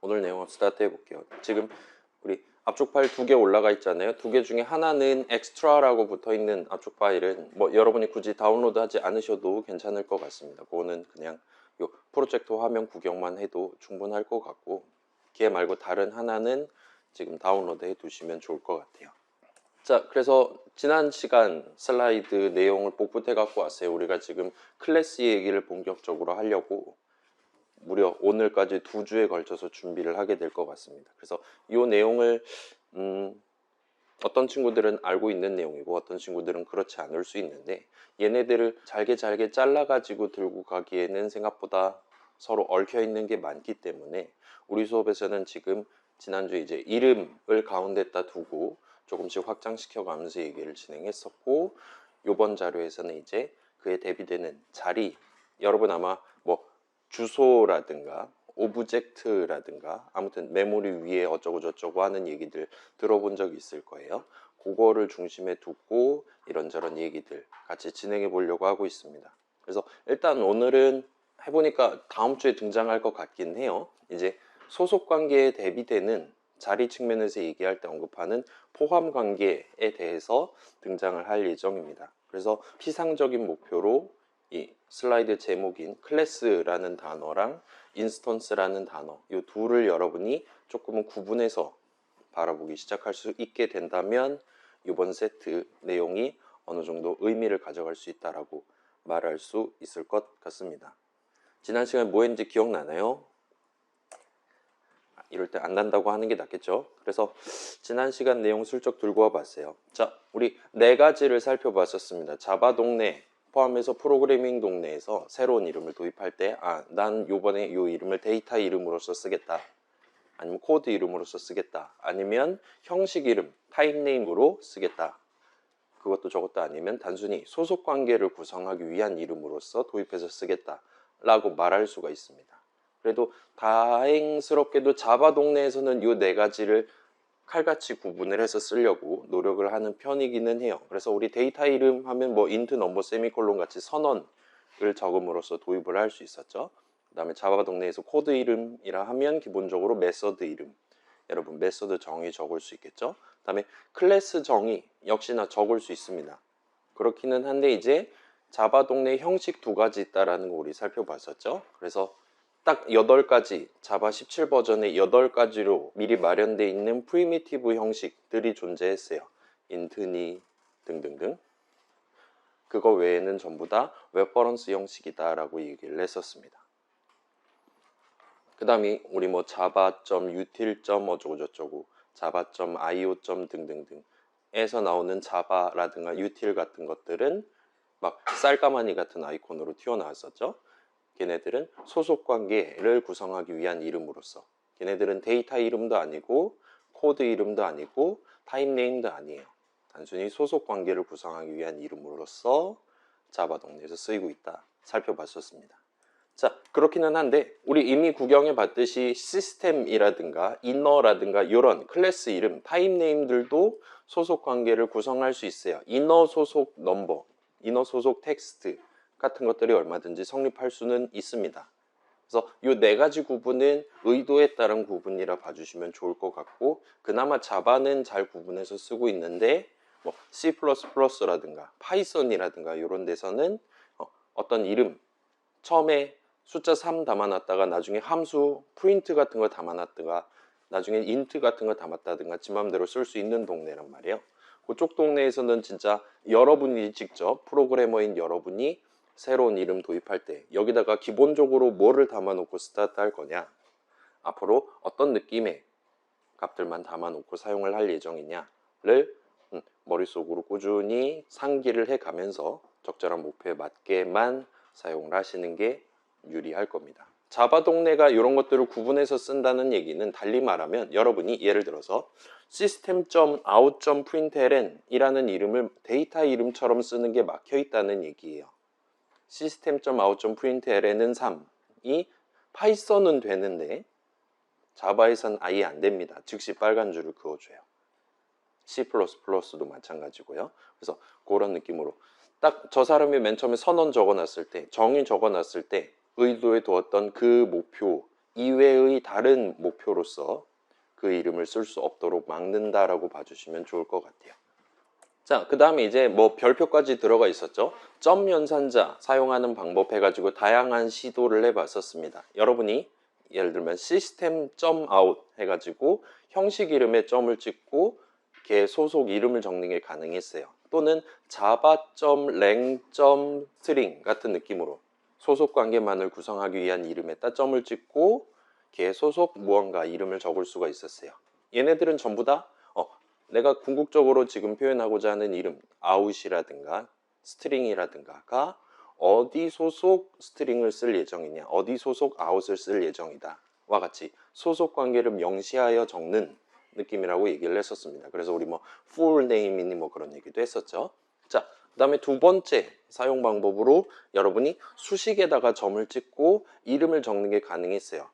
오늘 내용 스타트 해볼게요. 지금 우리 압축 파일 2개 올라가 있잖아요. 2개 중에 하나는 엑스트라라고 붙어있는 압축 파일은 뭐 여러분이 굳이 다운로드 하지 않으셔도 괜찮을 것 같습니다. 그거는 그냥 요 프로젝터 화면 구경만 해도 충분할 것 같고, 걔 말고 다른 하나는 지금 다운로드 해 두시면 좋을 것 같아요. 자, 그래서 지난 시간 슬라이드 내용을 복붙해 갖고 왔어요. 우리가 지금 클래스 얘기를 본격적으로 하려고 무려 오늘까지 2주에 걸쳐서 준비를 하게 될 것 같습니다. 그래서 이 내용을 어떤 친구들은 알고 있는 내용이고 어떤 친구들은 그렇지 않을 수 있는데, 얘네들을 잘게 잘라 가지고 들고 가기에는 생각보다 서로 얽혀 있는 게 많기 때문에 우리 수업에서는 지금 지난주에 이제 이름을 가운데다 두고 조금씩 확장시켜 가면서 얘기를 진행했었고, 이번 자료에서는 이제 그에 대비되는 자리, 여러분 아마 뭐 주소라든가 오브젝트라든가 아무튼 메모리 위에 어쩌고 저쩌고 하는 얘기들 들어본 적이 있을 거예요. 그거를 중심에 두고 이런저런 얘기들 같이 진행해 보려고 하고 있습니다. 그래서 일단 오늘은 해보니까 다음 주에 등장할 것 같긴 해요. 이제 소속 관계에 대비되는 자리 측면에서 얘기할 때 언급하는 포함 관계에 대해서 등장을 할 예정입니다. 그래서 피상적인 목표로 이 슬라이드 제목인 클래스라는 단어랑 인스턴스라는 단어, 이 둘을 여러분이 조금은 구분해서 바라보기 시작할 수 있게 된다면 이번 세트 내용이 어느 정도 의미를 가져갈 수 있다라고 말할 수 있을 것 같습니다. 지난 시간에 뭐 했는지 기억나나요? 이럴 때 안 난다고 하는 게 낫겠죠. 그래서 지난 시간 내용 슬쩍 들고 와 봤어요. 자, 우리 4가지를 살펴봤었습니다. 자바 동네 포함해서 프로그래밍 동네에서 새로운 이름을 도입할 때, 난 요번에 요 이름을 데이터 이름으로서 쓰겠다, 아니면 코드 이름으로서 쓰겠다, 아니면 형식 이름 타입 네임으로 쓰겠다, 그것도 저것도 아니면 단순히 소속 관계를 구성하기 위한 이름으로서 도입해서 쓰겠다 라고 말할 수가 있습니다. 그래도 다행스럽게도 자바 동네에서는 이 4가지를 칼같이 구분을 해서 쓰려고 노력을 하는 편이기는 해요. 그래서 우리 데이터 이름 하면 뭐 인트 넘버 세미콜론 같이 선언을 적음으로써 도입을 할 수 있었죠. 그 다음에 자바 동네에서 코드 이름이라 하면 기본적으로 메서드 이름, 여러분 메서드 정의 적을 수 있겠죠. 그 다음에 클래스 정의 역시나 적을 수 있습니다. 그렇기는 한데 이제 자바 동네 형식 2가지 있다라는 거 우리 살펴봤었죠. 그래서 딱 8가지, 자바 17 버전의 8가지로 미리 마련되어 있는 프리미티브 형식들이 존재했어요. 인트니 등등등. 그거 외에는 전부 다 레퍼런스 형식이다 라고 얘기를 했었습니다. 그 다음에 우리 뭐 java.util. 어쩌고 저쩌고, java.io. 등등등 에서 나오는 자바라든가 util 같은 것들은 막 쌀가마니 같은 아이콘으로 튀어나왔었죠. 걔네들은 소속 관계를 구성하기 위한 이름으로서, 걔네들은 데이터 이름도 아니고 코드 이름도 아니고 타입 네임도 아니에요. 단순히 소속 관계를 구성하기 위한 이름으로서 자바 동네에서 쓰이고 있다 살펴봤었습니다. 자, 그렇기는 한데 우리 이미 구경해 봤듯이 시스템이라든가 이너라든가 이런 클래스 이름, 타입 네임들도 소속 관계를 구성할 수 있어요. 이너 소속 넘버, 이너 소속 텍스트 같은 것들이 얼마든지 성립할 수는 있습니다. 그래서 이 4가지 구분은 의도에 따른 구분이라 봐주시면 좋을 것 같고, 그나마 자바는 잘 구분해서 쓰고 있는데 뭐 C++라든가 파이썬이라든가 이런 데서는 어떤 이름 처음에 숫자 3 담아놨다가 나중에 함수 프린트 같은 거 담아놨다가 나중에 인트 같은 거 담았다든가 지 맘대로 쓸 수 있는 동네란 말이에요. 그쪽 동네에서는 진짜 여러분이 직접 프로그래머인 여러분이 새로운 이름 도입할 때 여기다가 기본적으로 뭐를 담아놓고 스타트 할 거냐, 앞으로 어떤 느낌의 값들만 담아놓고 사용을 할 예정이냐를 머릿속으로 꾸준히 상기를 해가면서 적절한 목표에 맞게만 사용을 하시는 게 유리할 겁니다. 자바 동네가 이런 것들을 구분해서 쓴다는 얘기는 달리 말하면 여러분이 예를 들어서 system.out.println 이라는 이름을 데이터 이름처럼 쓰는 게 막혀 있다는 얘기예요. system.out.println은 3이 파이썬은 되는데 자바에선 아예 안 됩니다. 즉시 빨간 줄을 그어줘요. C++도 마찬가지고요. 그래서 그런 느낌으로 딱 저 사람이 맨 처음에 선언 적어놨을 때, 정의 적어놨을 때 의도에 두었던 그 목표, 이외의 다른 목표로서 그 이름을 쓸 수 없도록 막는다라고 봐주시면 좋을 것 같아요. 자, 그 다음에 이제 뭐 별표까지 들어가 있었죠. 점 연산자 사용하는 방법 해가지고 다양한 시도를 해봤었습니다. 여러분이 예를 들면 시스템 점 아웃 해가지고 형식 이름에 점을 찍고 걔 소속 이름을 적는 게 가능했어요. 또는 java.lang.string 같은 느낌으로 소속 관계만을 구성하기 위한 이름에다 점을 찍고 걔 소속 무언가 이름을 적을 수가 있었어요. 얘네들은 전부 다 내가 궁극적으로 지금 표현하고자 하는 이름 아웃이라든가 스트링이라든가가 어디 소속 스트링을 쓸 예정이냐, 어디 소속 아웃을 쓸 예정이다 와 같이 소속 관계를 명시하여 적는 느낌이라고 얘기를 했었습니다. 그래서 우리 뭐 full name이니 뭐 그런 얘기도 했었죠. 자, 그 다음에 두 번째 사용 방법으로 여러분이 수식에다가 점을 찍고 이름을 적는 게 가능했어요.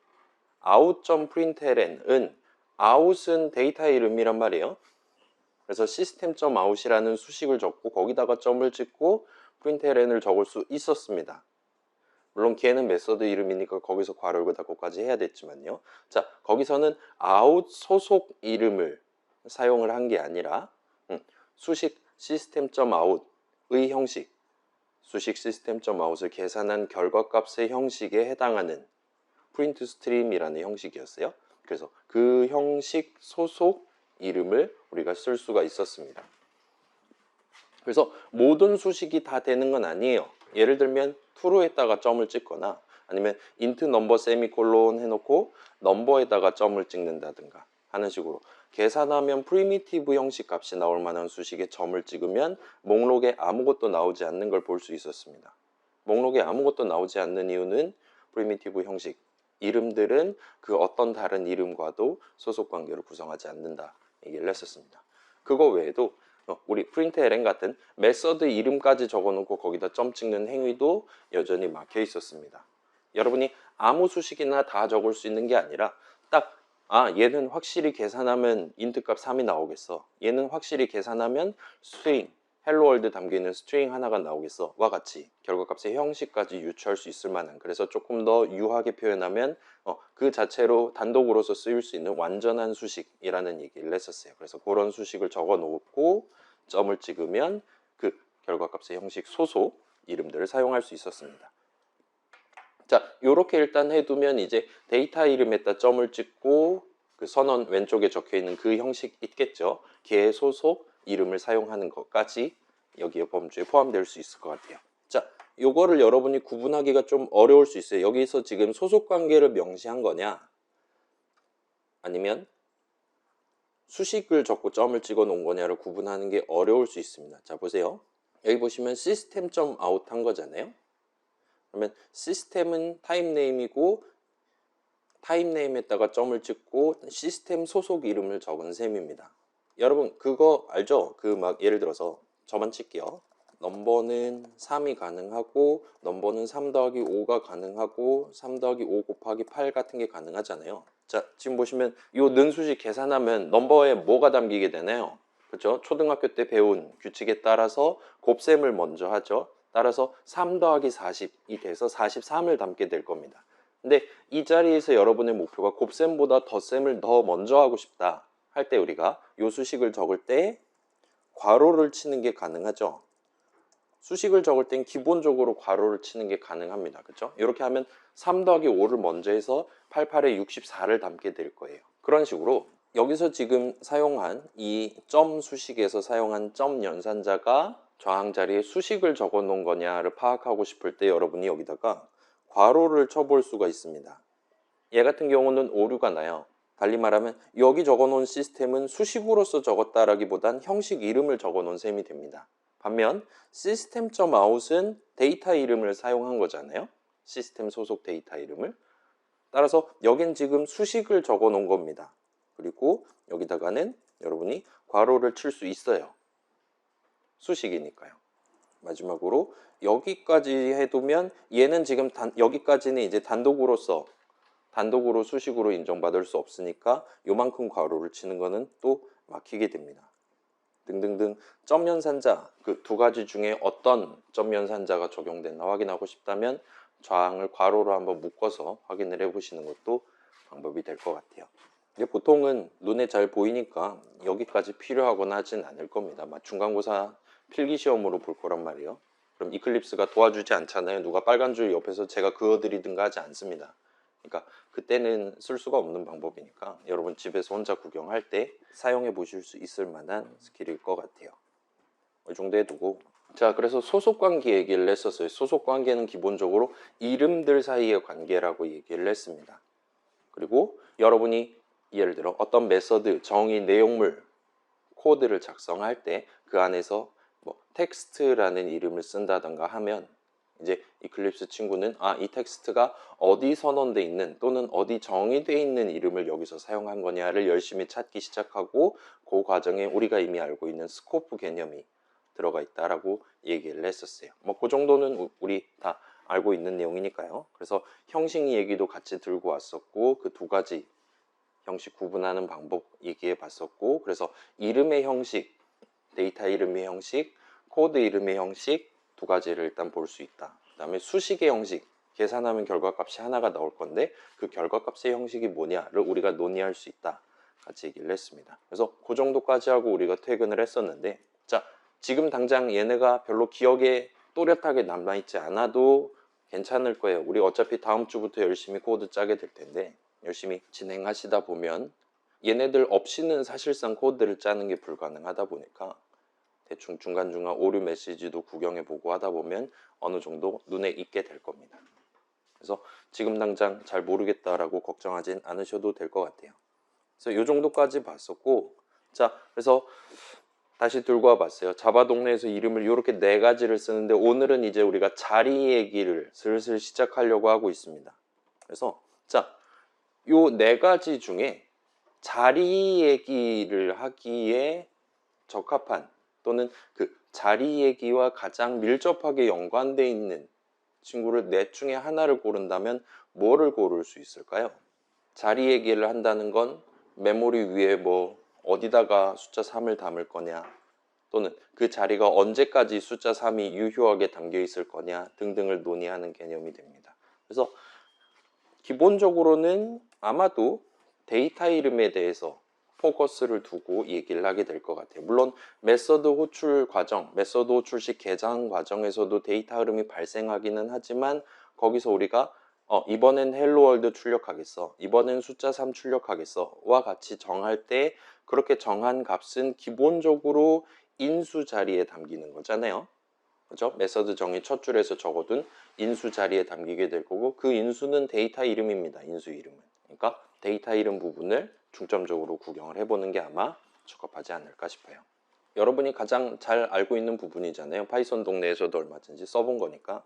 out.println은 out은 데이터 이름이란 말이에요. 그래서 system.out이라는 수식을 적고 거기다가 점을 찍고 println을 적을 수 있었습니다. 물론 걔는 메서드 이름이니까 거기서 괄호를 닫고까지 해야 됐지만요. 자, 거기서는 out 소속 이름을 사용을 한 게 아니라 수식 system.out의 형식, 수식 system.out을 계산한 결과값의 형식에 해당하는 print stream이라는 형식이었어요. 그래서 그 형식 소속 이름을 우리가 쓸 수가 있었습니다. 그래서 모든 수식이 다 되는 건 아니에요. 예를 들면 true에다가 점을 찍거나 아니면 int number 세미콜론 해놓고 number에다가 점을 찍는다든가 하는 식으로 계산하면 프리미티브 형식 값이 나올 만한 수식에 점을 찍으면 목록에 아무것도 나오지 않는 걸 볼 수 있었습니다. 목록에 아무것도 나오지 않는 이유는 프리미티브 형식 이름들은 그 어떤 다른 이름과도 소속 관계를 구성하지 않는다 얘기를 했었습니다. 그거 외에도 우리 println 같은 메서드 이름까지 적어놓고 거기다 점 찍는 행위도 여전히 막혀 있었습니다. 여러분이 아무 수식이나 다 적을 수 있는 게 아니라 딱 얘는 확실히 계산하면 int 값 3이 나오겠어. 얘는 확실히 계산하면 string, hello world 담겨있는 string 하나가 나오겠어. 와 같이 결과값의 형식까지 유추할 수 있을 만한, 그래서 조금 더 유하게 표현하면 그 자체로 단독으로서 쓰일 수 있는 완전한 수식이라는 얘기를 했었어요. 그래서 그런 수식을 적어 놓고 점을 찍으면 그 결과값의 형식 소속 이름들을 사용할 수 있었습니다. 자, 요렇게 일단 해두면 이제 데이터 이름에다 점을 찍고 그 선언 왼쪽에 적혀 있는 그 형식 있겠죠. 걔 소속 이름을 사용하는 것까지 여기에 범주에 포함될 수 있을 것 같아요. 자, 요거를 여러분이 구분하기가 좀 어려울 수 있어요. 여기서 지금 소속 관계를 명시한 거냐 아니면 수식을 적고 점을 찍어 놓은 거냐를 구분하는 게 어려울 수 있습니다. 자, 보세요. 여기 보시면 system.out 한 거잖아요. 그러면 시스템은 타입네임이고 타입네임에다가 점을 찍고 시스템 소속 이름을 적은 셈입니다. 여러분 그거 알죠? 그 막 예를 들어서 저만 칠게요. 넘버는 3이 가능하고 넘버는 3 더하기 5가 가능하고 3 더하기 5 곱하기 8 같은 게 가능하잖아요. 자, 지금 보시면 이 능수식 계산하면 넘버에 뭐가 담기게 되나요? 그렇죠? 초등학교 때 배운 규칙에 따라서 곱셈을 먼저 하죠. 따라서 3 더하기 40이 돼서 43을 담게 될 겁니다. 근데 이 자리에서 여러분의 목표가 곱셈보다 덧셈을 더 먼저 하고 싶다 할 때 우리가 이 수식을 적을 때 괄호를 치는 게 가능하죠. 수식을 적을 땐 기본적으로 괄호를 치는 게 가능합니다. 그렇죠? 이렇게 하면 3 더하기 5를 먼저 해서 88에 64를 담게 될 거예요. 그런 식으로 여기서 지금 사용한 이 점 수식에서 사용한 점 연산자가 저항 자리에 수식을 적어 놓은 거냐를 파악하고 싶을 때 여러분이 여기다가 괄호를 쳐볼 수가 있습니다. 얘 같은 경우는 오류가 나요. 달리 말하면 여기 적어 놓은 시스템은 수식으로서 적었다라기보단 형식 이름을 적어 놓은 셈이 됩니다. 반면 system.out은 데이터 이름을 사용한 거잖아요. 시스템 소속 데이터 이름을. 따라서 여긴 지금 수식을 적어 놓은 겁니다. 그리고 여기다가는 여러분이 괄호를 칠 수 있어요. 수식이니까요. 마지막으로 여기까지 해두면 얘는 지금 여기까지는 이제 단독으로 수식으로 인정받을 수 없으니까 요만큼 괄호를 치는 거는 또 막히게 됩니다. 등등등. 점 연산자 그 두 가지 중에 어떤 점 연산자가 적용됐나 확인하고 싶다면 저항을 괄호로 한번 묶어서 확인을 해보시는 것도 방법이 될 것 같아요. 근데 보통은 눈에 잘 보이니까 여기까지 필요하거나 하진 않을 겁니다. 막 중간고사 필기시험으로 볼 거란 말이에요. 그럼 이클립스가 도와주지 않잖아요. 누가 빨간 줄 옆에서 제가 그어드리든가 하지 않습니다. 그러니까 그때는 쓸 수가 없는 방법이니까 여러분 집에서 혼자 구경할 때 사용해 보실 수 있을 만한 스킬일 것 같아요. 이 정도 해두고, 자, 그래서 소속관계 얘기를 했었어요. 소속관계는 기본적으로 이름들 사이의 관계라고 얘기를 했습니다. 그리고 여러분이 예를 들어 어떤 메서드, 정의, 내용물, 코드를 작성할 때 그 안에서 뭐 텍스트라는 이름을 쓴다던가 하면 이제 이클립스 친구는 이 텍스트가 어디 선언돼 있는 또는 어디 정의돼 있는 이름을 여기서 사용한 거냐를 열심히 찾기 시작하고, 그 과정에 우리가 이미 알고 있는 스코프 개념이 들어가 있다라고 얘기를 했었어요. 뭐 그 정도는 우리 다 알고 있는 내용이니까요. 그래서 형식 얘기도 같이 들고 왔었고, 그 두 가지 형식 구분하는 방법 얘기해 봤었고, 그래서 이름의 형식, 데이터 이름의 형식, 코드 이름의 형식 두 가지를 일단 볼 수 있다. 그 다음에 수식의 형식, 계산하면 결과값이 하나가 나올 건데 그 결과값의 형식이 뭐냐를 우리가 논의할 수 있다. 같이 얘기를 했습니다. 그래서 그 정도까지 하고 우리가 퇴근을 했었는데, 자, 지금 당장 얘네가 별로 기억에 또렷하게 남아있지 않아도 괜찮을 거예요. 우리 어차피 다음 주부터 열심히 코드 짜게 될 텐데 열심히 진행하시다 보면 얘네들 없이는 사실상 코드를 짜는 게 불가능하다 보니까 대충 중간중간 오류 메시지도 구경해보고 하다 보면 어느 정도 눈에 익게 될 겁니다. 그래서 지금 당장 잘 모르겠다라고 걱정하진 않으셔도 될 것 같아요. 그래서 이 정도까지 봤었고, 자, 그래서 다시 들고 와봤어요. 자바 동네에서 이름을 이렇게 네 가지를 쓰는데 오늘은 이제 우리가 자리 얘기를 슬슬 시작하려고 하고 있습니다. 그래서 자, 요 네 가지 중에 자리 얘기를 하기에 적합한 또는 그 자리 얘기와 가장 밀접하게 연관되어 있는 친구를 넷 중에 하나를 고른다면 뭐를 고를 수 있을까요? 자리 얘기를 한다는 건 메모리 위에 뭐 어디다가 숫자 3을 담을 거냐, 또는 그 자리가 언제까지 숫자 3이 유효하게 담겨 있을 거냐 등등을 논의하는 개념이 됩니다. 그래서 기본적으로는 아마도 데이터 이름에 대해서 포커스를 두고 얘기를 하게 될 것 같아요. 물론 메서드 호출 과정, 메서드 호출식 계산 과정에서도 데이터 흐름이 발생하기는 하지만 거기서 우리가 이번엔 헬로 월드 출력하겠어, 이번엔 숫자 3 출력하겠어 와 같이 정할 때 그렇게 정한 값은 기본적으로 인수 자리에 담기는 거잖아요. 그죠? 메서드 정의 첫 줄에서 적어둔 인수 자리에 담기게 될 거고, 그 인수는 데이터 이름입니다. 인수 이름은. 그러니까 데이터 이름 부분을 중점적으로 구경을 해보는 게 아마 적합하지 않을까 싶어요. 여러분이 가장 잘 알고 있는 부분이잖아요. 파이썬 동네에서도 얼마든지 써본 거니까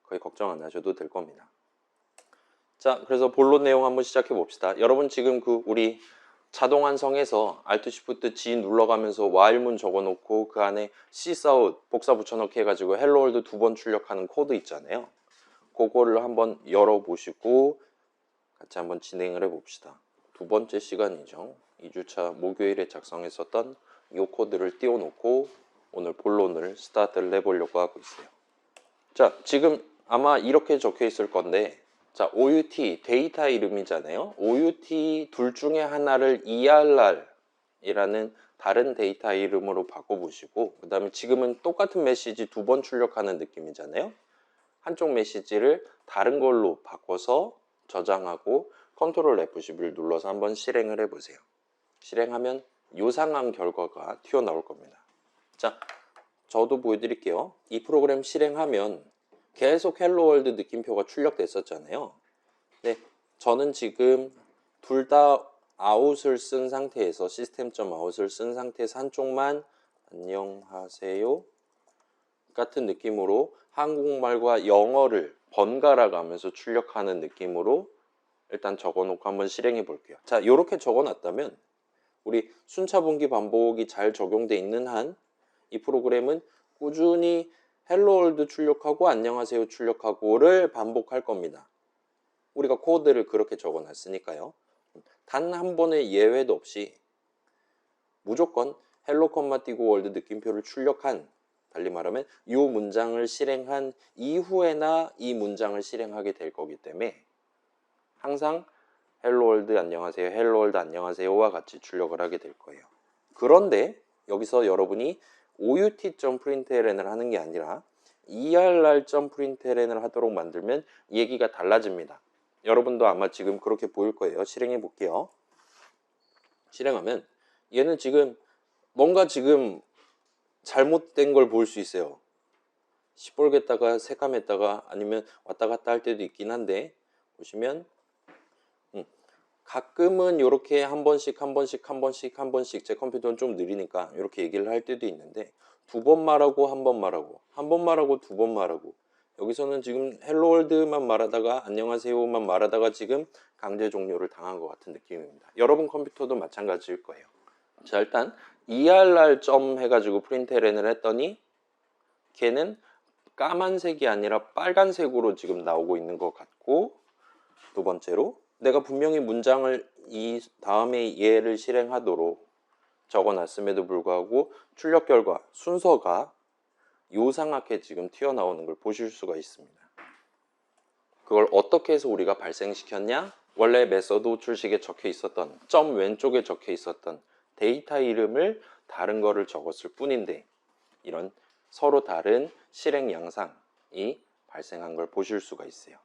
거의 걱정 안 하셔도 될 겁니다. 자, 그래서 본론 내용 한번 시작해 봅시다. 여러분 지금 그 우리 자동 완성해서 Alt Shift G 눌러가면서 while문 적어놓고 그 안에 sysout 복사 붙여넣기 해가지고 hello world 2번 출력하는 코드 있잖아요. 그거를 한번 열어보시고 같이 한번 진행을 해봅시다. 두 번째 시간이죠. 2주차 목요일에 작성했었던 이 코드를 띄워놓고 오늘 본론을 스타트를 해보려고 하고 있어요. 자, 지금 아마 이렇게 적혀 있을 건데, 자, OUT 데이터 이름이잖아요. OUT 둘 중에 하나를 ERR이라는 다른 데이터 이름으로 바꿔보시고, 그 다음에 지금은 똑같은 메시지 두 번 출력하는 느낌이잖아요. 한쪽 메시지를 다른 걸로 바꿔서 저장하고 컨트롤 F11 눌러서 한번 실행을 해보세요. 실행하면 요상한 결과가 튀어나올 겁니다. 자, 저도 보여드릴게요. 이 프로그램 실행하면 계속 헬로 월드 느낌표가 출력됐었잖아요. 네, 저는 지금 둘 다 아웃을 쓴 상태에서 시스템.out을 쓴 상태에서 한쪽만 안녕하세요 같은 느낌으로 한국말과 영어를 번갈아 가면서 출력하는 느낌으로 일단 적어놓고 한번 실행해 볼게요. 자, 이렇게 적어놨다면 우리 순차 분기 반복이 잘 적용돼 있는 한 이 프로그램은 꾸준히 헬로 월드 출력하고 안녕하세요 출력하고를 반복할 겁니다. 우리가 코드를 그렇게 적어놨으니까요. 단 한 번의 예외도 없이 무조건 헬로 컴마 띄고 월드 느낌표를 출력한, 달리 말하면 이 문장을 실행한 이후에나 이 문장을 실행하게 될 거기 때문에 항상 헬로 월드 안녕하세요, 헬로 월드 안녕하세요와 같이 출력을 하게 될 거예요. 그런데 여기서 여러분이 out.println을 하는 게 아니라 err.println을 하도록 만들면 얘기가 달라집니다. 여러분도 아마 지금 그렇게 보일 거예요. 실행해 볼게요. 실행하면 얘는 지금 뭔가 지금 잘못된 걸 볼 수 있어요. 시뻘갰다가 새까맸다가 아니면 왔다 갔다 할 때도 있긴 한데, 보시면 가끔은 이렇게 한 번씩 제 컴퓨터는 좀 느리니까 이렇게 얘기를 할 때도 있는데, 두 번 말하고 한 번 말하고 한 번 말하고 두 번 말하고, 여기서는 지금 헬로 월드만 말하다가 안녕하세요만 말하다가 지금 강제 종료를 당한 것 같은 느낌입니다. 여러분 컴퓨터도 마찬가지일 거예요. 자, 일단 err 점 해가지고 프린tln을 했더니 걔는 까만색이 아니라 빨간색으로 지금 나오고 있는 것 같고, 두 번째로 내가 분명히 문장을 이 다음에 얘를 실행하도록 적어놨음에도 불구하고 출력 결과 순서가 요상하게 지금 튀어나오는 걸 보실 수가 있습니다. 그걸 어떻게 해서 우리가 발생시켰냐? 원래 메서드 호출식에 적혀 있었던 점 왼쪽에 적혀 있었던 데이터 이름을 다른 거를 적었을 뿐인데, 이런 서로 다른 실행 양상이 발생한 걸 보실 수가 있어요.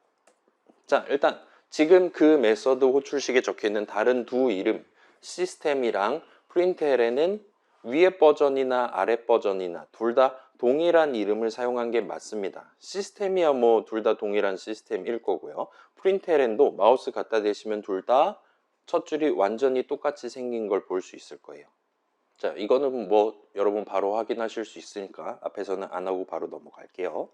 자, 일단 지금 그 메서드 호출식에 적혀 있는 다른 두 이름, 시스템이랑 println은 위에 버전이나 아래 버전이나 둘 다 동일한 이름을 사용한 게 맞습니다. 시스템이야 뭐 둘 다 동일한 시스템일 거고요. println도 마우스 갖다 대시면 둘 다 첫 줄이 완전히 똑같이 생긴 걸 볼 수 있을 거예요. 자, 이거는 뭐 여러분 바로 확인하실 수 있으니까 앞에서는 안 하고 바로 넘어갈게요.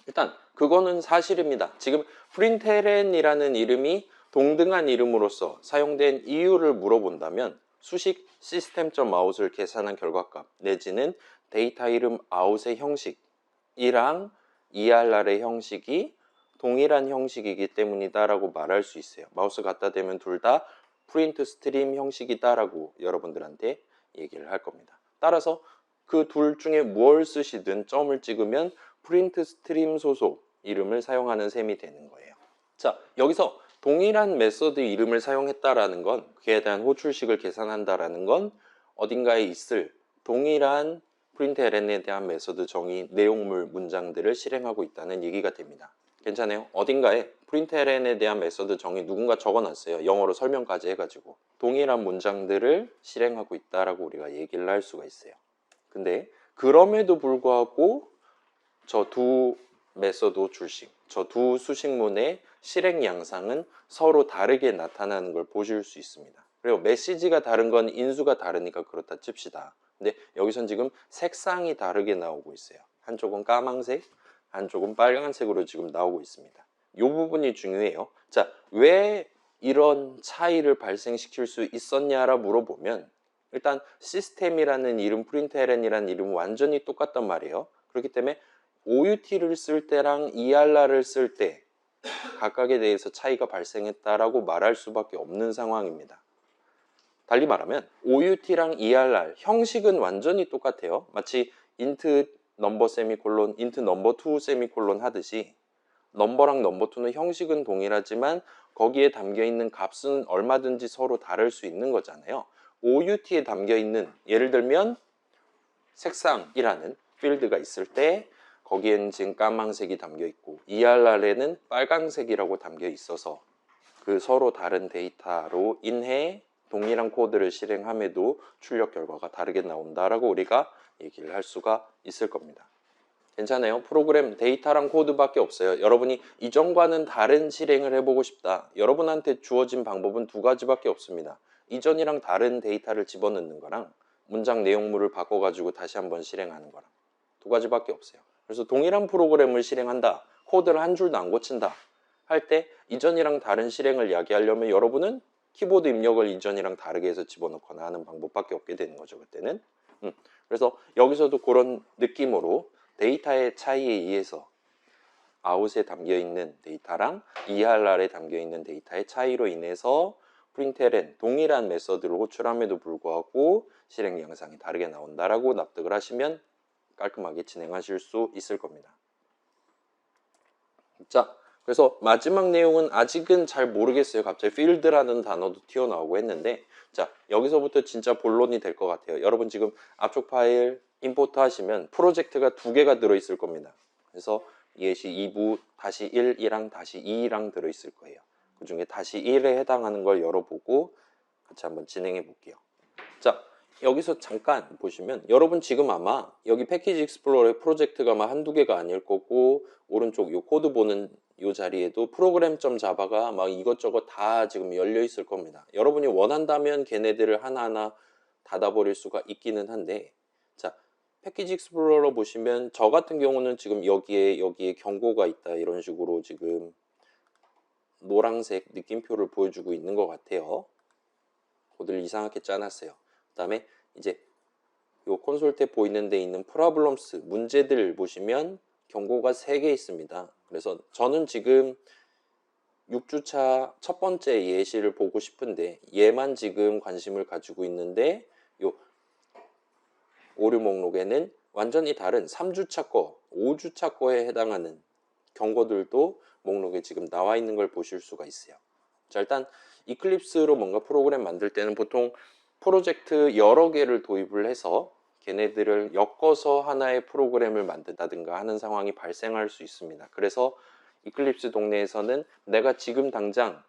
일단 그거는 사실입니다. 지금 println이라는 이름이 동등한 이름으로서 사용된 이유를 물어본다면 수식 system.out을 계산한 결과값 내지는 데이터 이름 out의 형식이랑 err의 형식이 동일한 형식이기 때문이다 라고 말할 수 있어요. 마우스 갖다 대면 둘 다 print stream 형식이다 라고 여러분들한테 얘기를 할 겁니다. 따라서 그 둘 중에 뭘 쓰시든 점을 찍으면 프린트 스트림 소속 이름을 사용하는 셈이 되는 거예요. 자, 여기서 동일한 메서드 이름을 사용했다라는 건, 그에 대한 호출식을 계산한다라는 건 어딘가에 있을 동일한 println에 대한 메서드 정의 내용물 문장들을 실행하고 있다는 얘기가 됩니다. 괜찮아요? 어딘가에 println에 대한 메서드 정의 누군가 적어놨어요. 영어로 설명까지 해가지고 동일한 문장들을 실행하고 있다라고 우리가 얘기를 할 수가 있어요. 근데 그럼에도 불구하고 저 두 메서드 호출식, 저 두 수식문의 실행 양상은 서로 다르게 나타나는 걸 보실 수 있습니다. 그리고 메시지가 다른 건 인수가 다르니까 그렇다 칩시다. 근데 여기선 지금 색상이 다르게 나오고 있어요. 한쪽은 까망색, 한쪽은 빨간색으로 지금 나오고 있습니다. 이 부분이 중요해요. 자, 왜 이런 차이를 발생시킬 수 있었냐라 물어보면, 일단 시스템이라는 이름, println이라는 이름은 완전히 똑같단 말이에요. 그렇기 때문에 out를 쓸 때랑 err를 쓸 때 각각에 대해서 차이가 발생했다라고 말할 수밖에 없는 상황입니다. 달리 말하면 out랑 err 형식은 완전히 똑같아요. 마치 int 넘버 세미콜론, int 넘버 2 세미콜론 하듯이 넘버랑 넘버 2는 형식은 동일하지만 거기에 담겨 있는 값은 얼마든지 서로 다를 수 있는 거잖아요. out에 담겨 있는, 예를 들면 색상이라는 필드가 있을 때 거기에는 지금 까망색이 담겨 있고 err에는 빨강색이라고 담겨 있어서 그 서로 다른 데이터로 인해 동일한 코드를 실행함에도 출력 결과가 다르게 나온다라고 우리가 얘기를 할 수가 있을 겁니다. 괜찮아요? 프로그램 데이터랑 코드밖에 없어요. 여러분이 이전과는 다른 실행을 해보고 싶다. 여러분한테 주어진 방법은 두 가지밖에 없습니다. 이전이랑 다른 데이터를 집어넣는 거랑 문장 내용물을 바꿔가지고 다시 한번 실행하는 거랑 두 가지밖에 없어요. 그래서 동일한 프로그램을 실행한다, 코드를 한 줄도 안 고친다 할 때 이전이랑 다른 실행을 야기하려면 여러분은 키보드 입력을 이전이랑 다르게 해서 집어넣거나 하는 방법밖에 없게 되는 거죠, 그때는. 그래서 여기서도 그런 느낌으로 데이터의 차이에 의해서 out에 담겨있는 데이터랑 err에 담겨있는 데이터의 차이로 인해서 println 동일한 메서드를 호출함에도 불구하고 실행 양상이 다르게 나온다라고 납득을 하시면 깔끔하게 진행하실 수 있을 겁니다. 자, 그래서 마지막 내용은 아직은 잘 모르겠어요. 갑자기 필드라는 단어도 튀어나오고 했는데, 자, 여기서부터 진짜 본론이 될 것 같아요. 여러분 지금 앞쪽 파일 임포트 하시면 프로젝트가 2개가 들어있을 겁니다. 그래서 예시 2부 다시 1이랑 다시 2랑 들어있을 거예요. 그 중에 다시 1에 해당하는 걸 열어보고 같이 한번 진행해 볼게요. 자, 여기서 잠깐 보시면 여러분 지금 아마 여기 패키지 익스플로러의 프로젝트가 아마 한두 개가 아닐 거고, 오른쪽 요 코드 보는 요 자리에도 프로그램.자바가 막 이것저것 다 지금 열려 있을 겁니다. 여러분이 원한다면 걔네들을 하나하나 닫아버릴 수가 있기는 한데, 자, 패키지 익스플로러 보시면 저 같은 경우는 지금 여기에 경고가 있다 이런 식으로 지금 노란색 느낌표를 보여주고 있는 것 같아요. 코드를 이상하게 짜놨어요. 그 다음에 이제 요 콘솔 탭 보이는 데 있는 프로블럼스 문제들 보시면 경고가 3개 있습니다. 그래서 저는 지금 6주차 첫 번째 예시를 보고 싶은데 얘만 지금 관심을 가지고 있는데, 요 오류 목록에는 완전히 다른 3주차 거, 5주차 거에 해당하는 경고들도 목록에 지금 나와 있는 걸 보실 수가 있어요. 자, 일단 이클립스로 뭔가 프로그램 만들 때는 보통 프로젝트 여러 개를 도입을 해서 걔네들을 엮어서 하나의 프로그램을 만든다든가 하는 상황이 발생할 수 있습니다. 그래서 이클립스 동네에서는 내가 지금 당장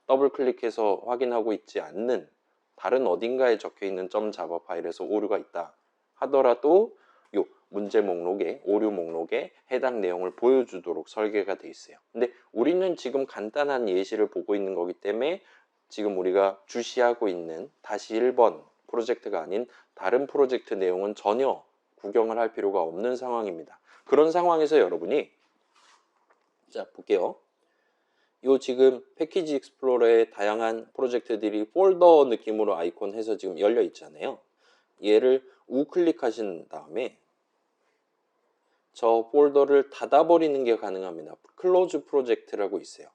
더블 클릭해서 확인하고 있지 않는 다른 어딘가에 적혀 있는 .java 파일에서 오류가 있다 하더라도 요 문제 목록에, 오류 목록에 해당 내용을 보여주도록 설계가 되어 있어요. 근데 우리는 지금 간단한 예시를 보고 있는 거기 때문에 지금 우리가 주시하고 있는 다시 1번 프로젝트가 아닌 다른 프로젝트 내용은 전혀 구경을 할 필요가 없는 상황입니다. 그런 상황에서 여러분이, 자, 볼게요. 요 지금 패키지 익스플로러의 다양한 프로젝트들이 폴더 느낌으로 아이콘 해서 지금 열려 있잖아요. 얘를 우클릭하신 다음에 저 폴더를 닫아버리는 게 가능합니다. 클로즈 프로젝트라고 있어요.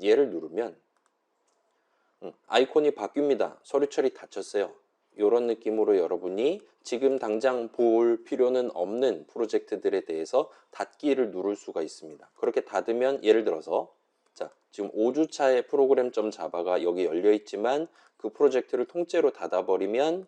얘를 누르면 아이콘이 바뀝니다. 서류 처리 닫혔어요. 이런 느낌으로 여러분이 지금 당장 볼 필요는 없는 프로젝트들에 대해서 닫기를 누를 수가 있습니다. 그렇게 닫으면 예를 들어서, 자, 지금 5주차의 프로그램.자바가 여기 열려 있지만 그 프로젝트를 통째로 닫아버리면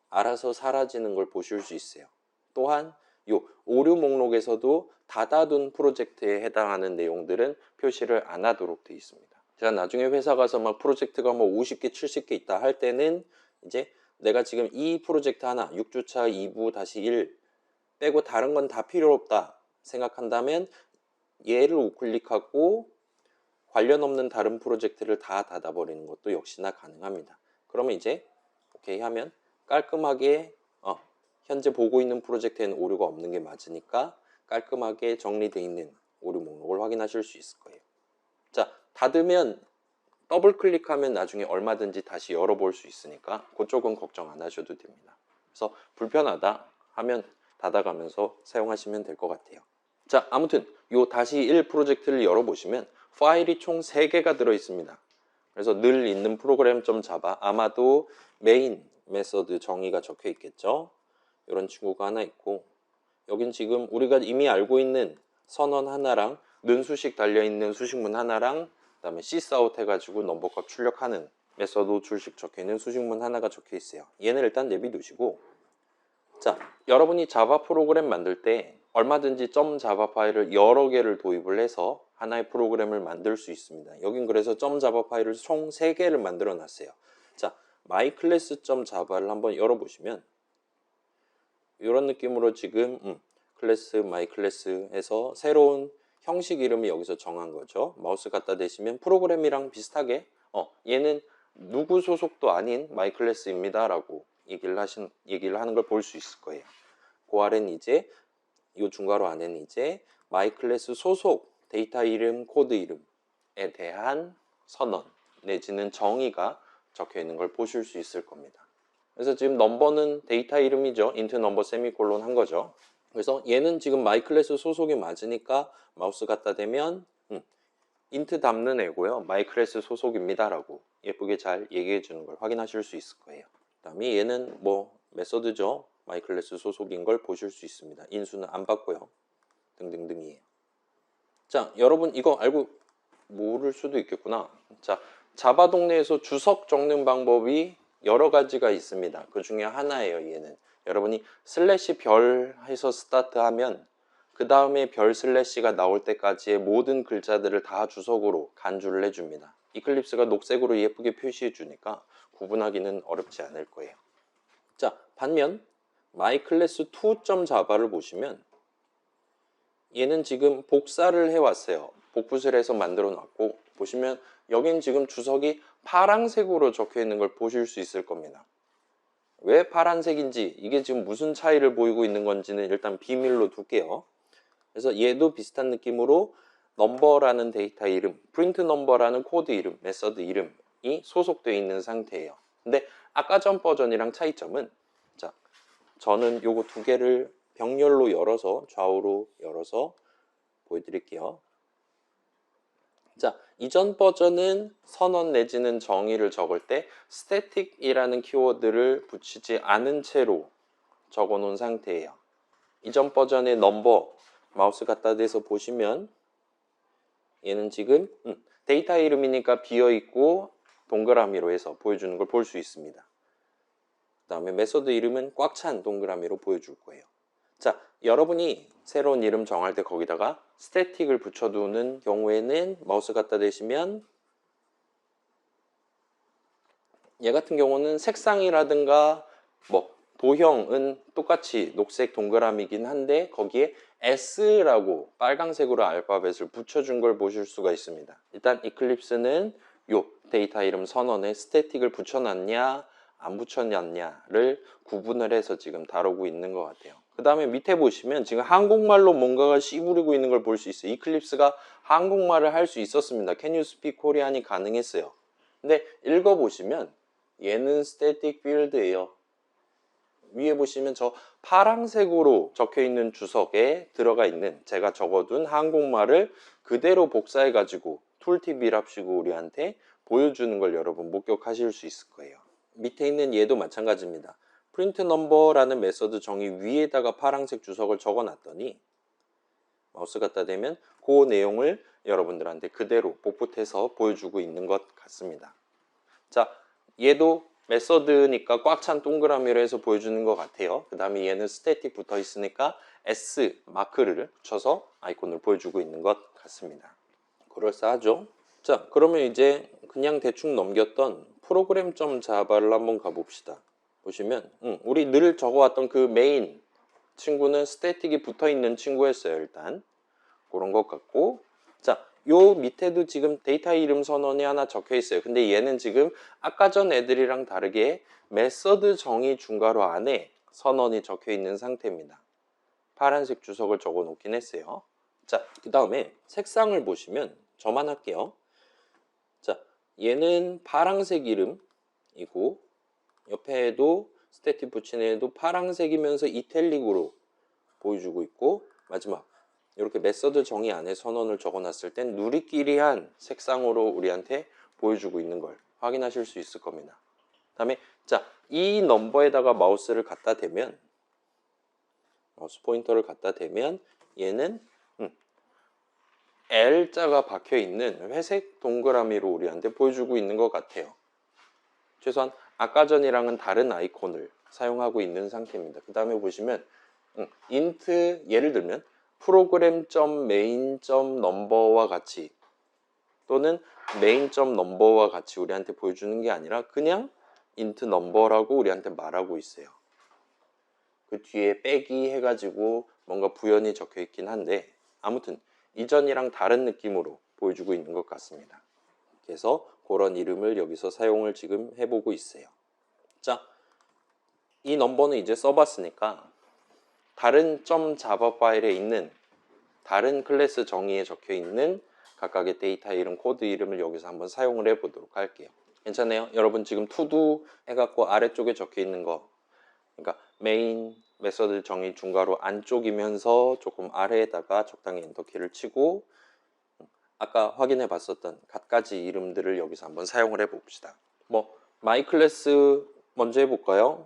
알아서 사라지는 걸 보실 수 있어요. 또한 요 오류 목록에서도 닫아둔 프로젝트에 해당하는 내용들은 표시를 안 하도록 되어 있습니다. 제가 나중에 회사 가서 막 프로젝트가 뭐 50개, 70개 있다 할 때는 이제 내가 지금 이 프로젝트 하나, 6주차 2부 다시 1 빼고 다른 건 다 필요 없다 생각한다면 얘를 우클릭하고 관련 없는 다른 프로젝트를 다 닫아버리는 것도 역시나 가능합니다. 그러면 이제 오케이 하면 깔끔하게 현재 보고 있는 프로젝트에는 오류가 없는 게 맞으니까 깔끔하게 정리되어 있는 오류 목록을 확인하실 수 있을 거예요. 자, 닫으면 더블 클릭하면 나중에 얼마든지 다시 열어볼 수 있으니까 그쪽은 걱정 안 하셔도 됩니다. 그래서 불편하다 하면 닫아가면서 사용하시면 될 것 같아요. 자, 아무튼 요 다시 1 프로젝트를 열어보시면 파일이 총 3개가 들어 있습니다. 그래서 늘 있는 프로그램.java, 아마도 메인 메서드 정의가 적혀 있겠죠. 이런 친구가 하나 있고, 여긴 지금 우리가 이미 알고 있는 선언 하나랑 는수식 달려있는 수식문 하나랑 그 다음에 sysout 해가지고 넘버값 출력하는 메서드 출식 적혀있는 수식문 하나가 적혀 있어요. 얘는 일단 내비두시고, 자, 여러분이 자바 프로그램 만들 때 얼마든지 .java 파일을 여러 개를 도입을 해서 하나의 프로그램을 만들 수 있습니다. 여긴 그래서 .java 파일을 총 3개를 만들어 놨어요. 자, myclass.java를 한번 열어보시면 이런 느낌으로 지금 클래스 myclass 해서 새로운 형식 이름을 여기서 정한 거죠. 마우스 갖다 대시면 프로그램이랑 비슷하게 얘는 누구 소속도 아닌 myclass입니다 라고 얘기를 하는 걸 볼 수 있을 거예요. 그 아래는 이제 이 중괄호 안에는 이제 myclass 소속 데이터 이름, 코드 이름에 대한 선언 내지는 정의가 적혀 있는 걸 보실 수 있을 겁니다. 그래서 지금 넘버는 데이터 이름이죠. int number 세미콜론 한 거죠. 그래서 얘는 지금 myclass 소속이 맞으니까 마우스 갖다 대면 int 담는 애고요. myclass 소속입니다 라고 예쁘게 잘 얘기해 주는 걸 확인하실 수 있을 거예요. 그 다음에 얘는 뭐 메서드죠. myclass 소속인 걸 보실 수 있습니다. 인수는 안 받고요. 등등등이에요. 자, 여러분 이거 알고 모를 수도 있겠구나. 자, 자바 동네에서 주석 적는 방법이 여러 가지가 있습니다. 그 중에 하나예요, 얘는. 여러분이 슬래시 별 해서 스타트하면 그 다음에 별 슬래시가 나올 때까지의 모든 글자들을 다 주석으로 간주를 해줍니다. 이클립스가 녹색으로 예쁘게 표시해 주니까 구분하기는 어렵지 않을 거예요. 자, 반면 myclass2.java를 보시면 얘는 지금 복사를 해왔어요. 복붙을 해서 만들어 놨고, 보시면 여긴 지금 주석이 파란색으로 적혀 있는 걸 보실 수 있을 겁니다. 왜 파란색인지, 이게 지금 무슨 차이를 보이고 있는 건지는 일단 비밀로 둘게요. 그래서 얘도 비슷한 느낌으로 넘버라는 데이터 이름, 프린트 넘버라는 코드 이름, 메서드 이름이 소속되어 있는 상태예요. 근데 아까 전 버전이랑 차이점은, 자, 저는 요거 두 개를 병렬로 열어서 좌우로 열어서 보여드릴게요. 자, 이전 버전은 선언 내지는 정의를 적을 때 static이라는 키워드를 붙이지 않은 채로 적어 놓은 상태예요. 이전 버전의 넘버 마우스 갖다 대서 보시면 얘는 지금 데이터 이름이니까 비어있고 동그라미로 해서 보여주는 걸 볼 수 있습니다. 그 다음에 메소드 이름은 꽉 찬 동그라미로 보여줄 거예요. 자, 여러분이 새로운 이름 정할 때 거기다가 스태틱을 붙여두는 경우에는 마우스 갖다 대시면 얘 같은 경우는 색상이라든가 뭐 도형은 똑같이 녹색 동그라미긴 한데 거기에 S라고 빨강색으로 알파벳을 붙여준 걸 보실 수가 있습니다. 일단 이클립스는 요 데이터 이름 선언에 스태틱을 붙여놨냐 안 붙여놨냐를 구분을 해서 지금 다루고 있는 것 같아요. 그 다음에 밑에 보시면 지금 한국말로 뭔가가 씨부리고 있는 걸 볼 수 있어요. 이클립스가 한국말을 할 수 있었습니다. Can you speak Korean이 가능했어요. 근데 읽어보시면 얘는 static field예요. 위에 보시면 저 파란색으로 적혀 있는 주석에 들어가 있는 제가 적어둔 한국말을 그대로 복사해 가지고 툴팁이랍시고 우리한테 보여주는 걸 여러분 목격하실 수 있을 거예요. 밑에 있는 얘도 마찬가지입니다. print number라는 메서드 정의 위에다가 파란색 주석을 적어 놨더니 마우스 갖다 대면 그 내용을 여러분들한테 그대로 복붙해서 보여주고 있는 것 같습니다. 자, 얘도 메서드니까 꽉 찬 동그라미로 해서 보여주는 것 같아요. 그 다음에 얘는 스태틱 붙어 있으니까 S 마크를 붙여서 아이콘을 보여주고 있는 것 같습니다. 그럴싸하죠? 자, 그러면 이제 그냥 대충 넘겼던 프로그램.java를 한번 가봅시다. 보시면 우리 늘 적어왔던 그 메인 친구는 스태틱이 붙어 있는 친구였어요. 일단 그런 것 같고, 자, 요 밑에도 지금 데이터 이름 선언이 하나 적혀 있어요. 근데 얘는 지금 아까 전 애들이랑 다르게 메서드 정의 중괄호 안에 선언이 적혀 있는 상태입니다. 파란색 주석을 적어 놓긴 했어요. 자, 그 다음에 색상을 보시면 저만 할게요. 자, 얘는 파란색 이름이고 옆에도 스태틱 붙인 애도 파란색이면서 이탈릭으로 보여주고 있고, 마지막 이렇게 메서드 정의 안에 선언을 적어놨을 땐 누리끼리한 색상으로 우리한테 보여주고 있는 걸 확인하실 수 있을 겁니다. 다음에 자, 이 넘버에다가 마우스를 갖다 대면 마우스 포인터를 갖다 대면 얘는 L자가 박혀있는 회색 동그라미로 우리한테 보여주고 있는 것 같아요. 최소한 아까 전이랑은 다른 아이콘을 사용하고 있는 상태입니다. 그 다음에 보시면 int 예를 들면 program.main.number와 같이 또는 main.number와 같이 우리한테 보여주는 게 아니라 그냥 int number라고 우리한테 말하고 있어요. 그 뒤에 빼기 해가지고 뭔가 부연이 적혀 있긴 한데 아무튼 이전이랑 다른 느낌으로 보여주고 있는 것 같습니다. 그래서 그런 이름을 여기서 사용을 지금 해보고 있어요. 자, 이 넘버는 이제 써봤으니까 다른 .java 파일에 있는 다른 클래스 정의에 적혀 있는 각각의 데이터 이름, 코드 이름을 여기서 한번 사용을 해보도록 할게요. 괜찮아요? 여러분 지금 to-do 해갖고 아래쪽에 적혀 있는 거, 그러니까 메인 메서드 정의 중괄호 안쪽이면서 조금 아래에다가 적당히 엔터키를 치고 아까 확인해 봤었던 갖가지 이름들을 여기서 한번 사용을 해 봅시다. 뭐 myClass 먼저 해볼까요?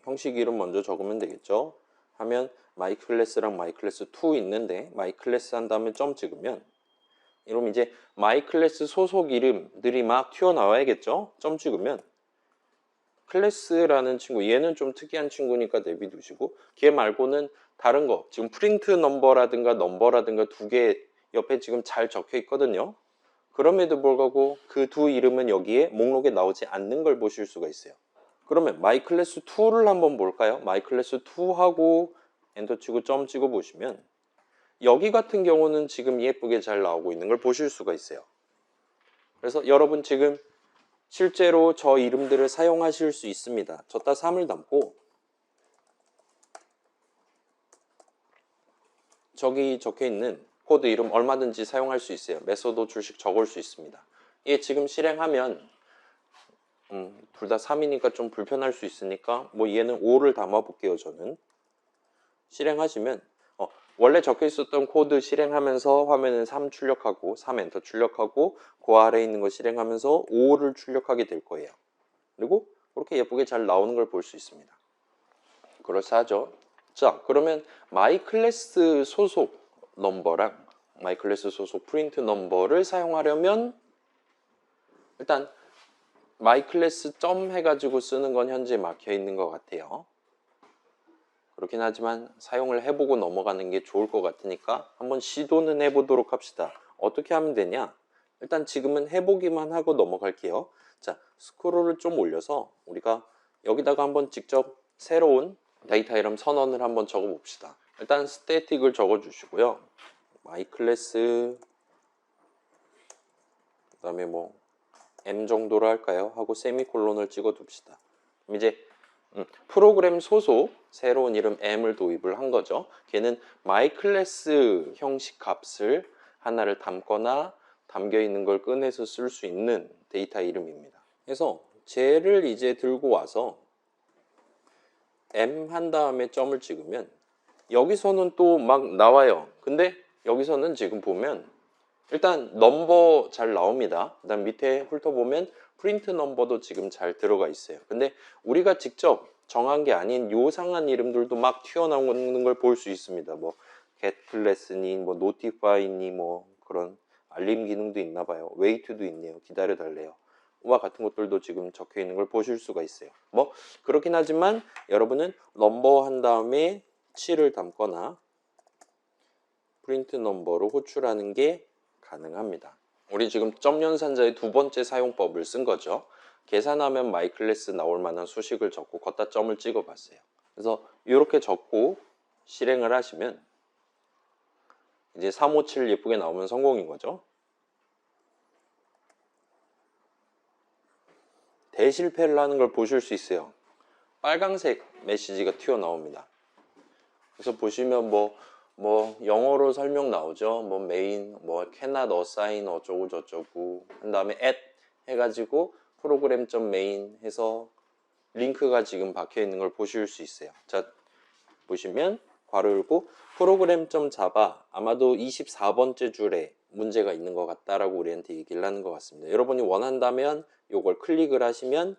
형식 이름 먼저 적으면 되겠죠. 하면 마이 클래스랑 마이 클래스 2 있는데 마이 클래스 한 다음에 점 찍으면 이러면 이제 마이 클래스 소속 이름들이 막 튀어나와야겠죠? 점 찍으면 클래스라는 친구, 얘는 좀 특이한 친구니까 내비두시고 걔 말고는 다른 거 지금 프린트 넘버라든가 넘버라든가 두 개 옆에 지금 잘 적혀 있거든요. 그럼에도 불구하고 그 두 이름은 여기에 목록에 나오지 않는 걸 보실 수가 있어요. 그러면 마이 클래스 2를 한번 볼까요? 마이 클래스 2하고 엔터 치고 점 찍어 보시면 여기 같은 경우는 지금 예쁘게 잘 나오고 있는 걸 보실 수가 있어요. 그래서 여러분 지금 실제로 저 이름들을 사용하실 수 있습니다. 졌다 3을 담고 저기 적혀 있는 코드 이름 얼마든지 사용할 수 있어요. 메소드 줄씩 적을 수 있습니다. 얘 지금 실행하면 둘 다 3이니까 좀 불편할 수 있으니까 뭐 얘는 5를 담아 볼게요. 저는 실행하시면 원래 적혀 있었던 코드 실행하면서 화면은 3 출력하고 3 엔터 출력하고 그 아래에 있는 거 실행하면서 5를 출력하게 될 거예요. 그리고 그렇게 예쁘게 잘 나오는 걸 볼 수 있습니다. 그럴싸하죠? 자, 그러면 마이 클래스 소속 넘버랑 마이 클래스 소속 프린트 넘버를 사용하려면 일단 마이 클래스 점 해가지고 쓰는 건 현재 막혀 있는 것 같아요. 그렇긴 하지만 사용을 해보고 넘어가는 게 좋을 것 같으니까 한번 시도는 해보도록 합시다. 어떻게 하면 되냐? 일단 지금은 해보기만 하고 넘어갈게요. 자, 스크롤을 좀 올려서 우리가 여기다가 한번 직접 새로운 데이터 이름 선언을 한번 적어 봅시다. 일단 스태틱을 적어 주시고요. 마이 클래스 그 다음에 뭐 M 정도로 할까요? 하고 세미콜론을 찍어 둡시다. 그럼 이제 프로그램 소속 새로운 이름 M을 도입을 한 거죠. 걔는 마이 클래스 형식 값을 하나를 담거나 담겨 있는 걸 꺼내서 쓸 수 있는 데이터 이름입니다. 그래서 쟤를 이제 들고 와서 M 한 다음에 점을 찍으면 여기서는 또 막 나와요. 근데 여기서는 지금 보면 일단 넘버 잘 나옵니다. 그다음 밑에 훑어보면 프린트 넘버도 지금 잘 들어가 있어요. 근데 우리가 직접 정한 게 아닌 요상한 이름들도 막 튀어나오는 걸 볼 수 있습니다. 뭐 get class니 뭐 notify니 뭐 그런 알림 기능도 있나 봐요. wait도 있네요. 기다려 달래요. 와 같은 것들도 지금 적혀 있는 걸 보실 수가 있어요. 뭐 그렇긴 하지만 여러분은 넘버 한 다음에 7을 담거나 프린트 넘버로 호출하는 게 가능합니다. 우리 지금 점 연산자의 두 번째 사용법을 쓴 거죠. 계산하면 마이 클래스 나올 만한 수식을 적고 걷다 점을 찍어 봤어요. 그래서 이렇게 적고 실행을 하시면 이제 357 예쁘게 나오면 성공인 거죠. 대실패를 하는 걸 보실 수 있어요. 빨강색 메시지가 튀어나옵니다. 그래서 보시면 뭐 영어로 설명 나오죠. 뭐 메인, 뭐 cannot assign 어쩌고 저쩌고 한 다음에 at 해가지고 program.main 해서 링크가 지금 박혀 있는 걸 보실 수 있어요. 자, 보시면 괄호 열고 program.java 아마도 24번째 줄에 문제가 있는 것 같다라고 우리한테 얘기를 하는 것 같습니다. 여러분이 원한다면 이걸 클릭을 하시면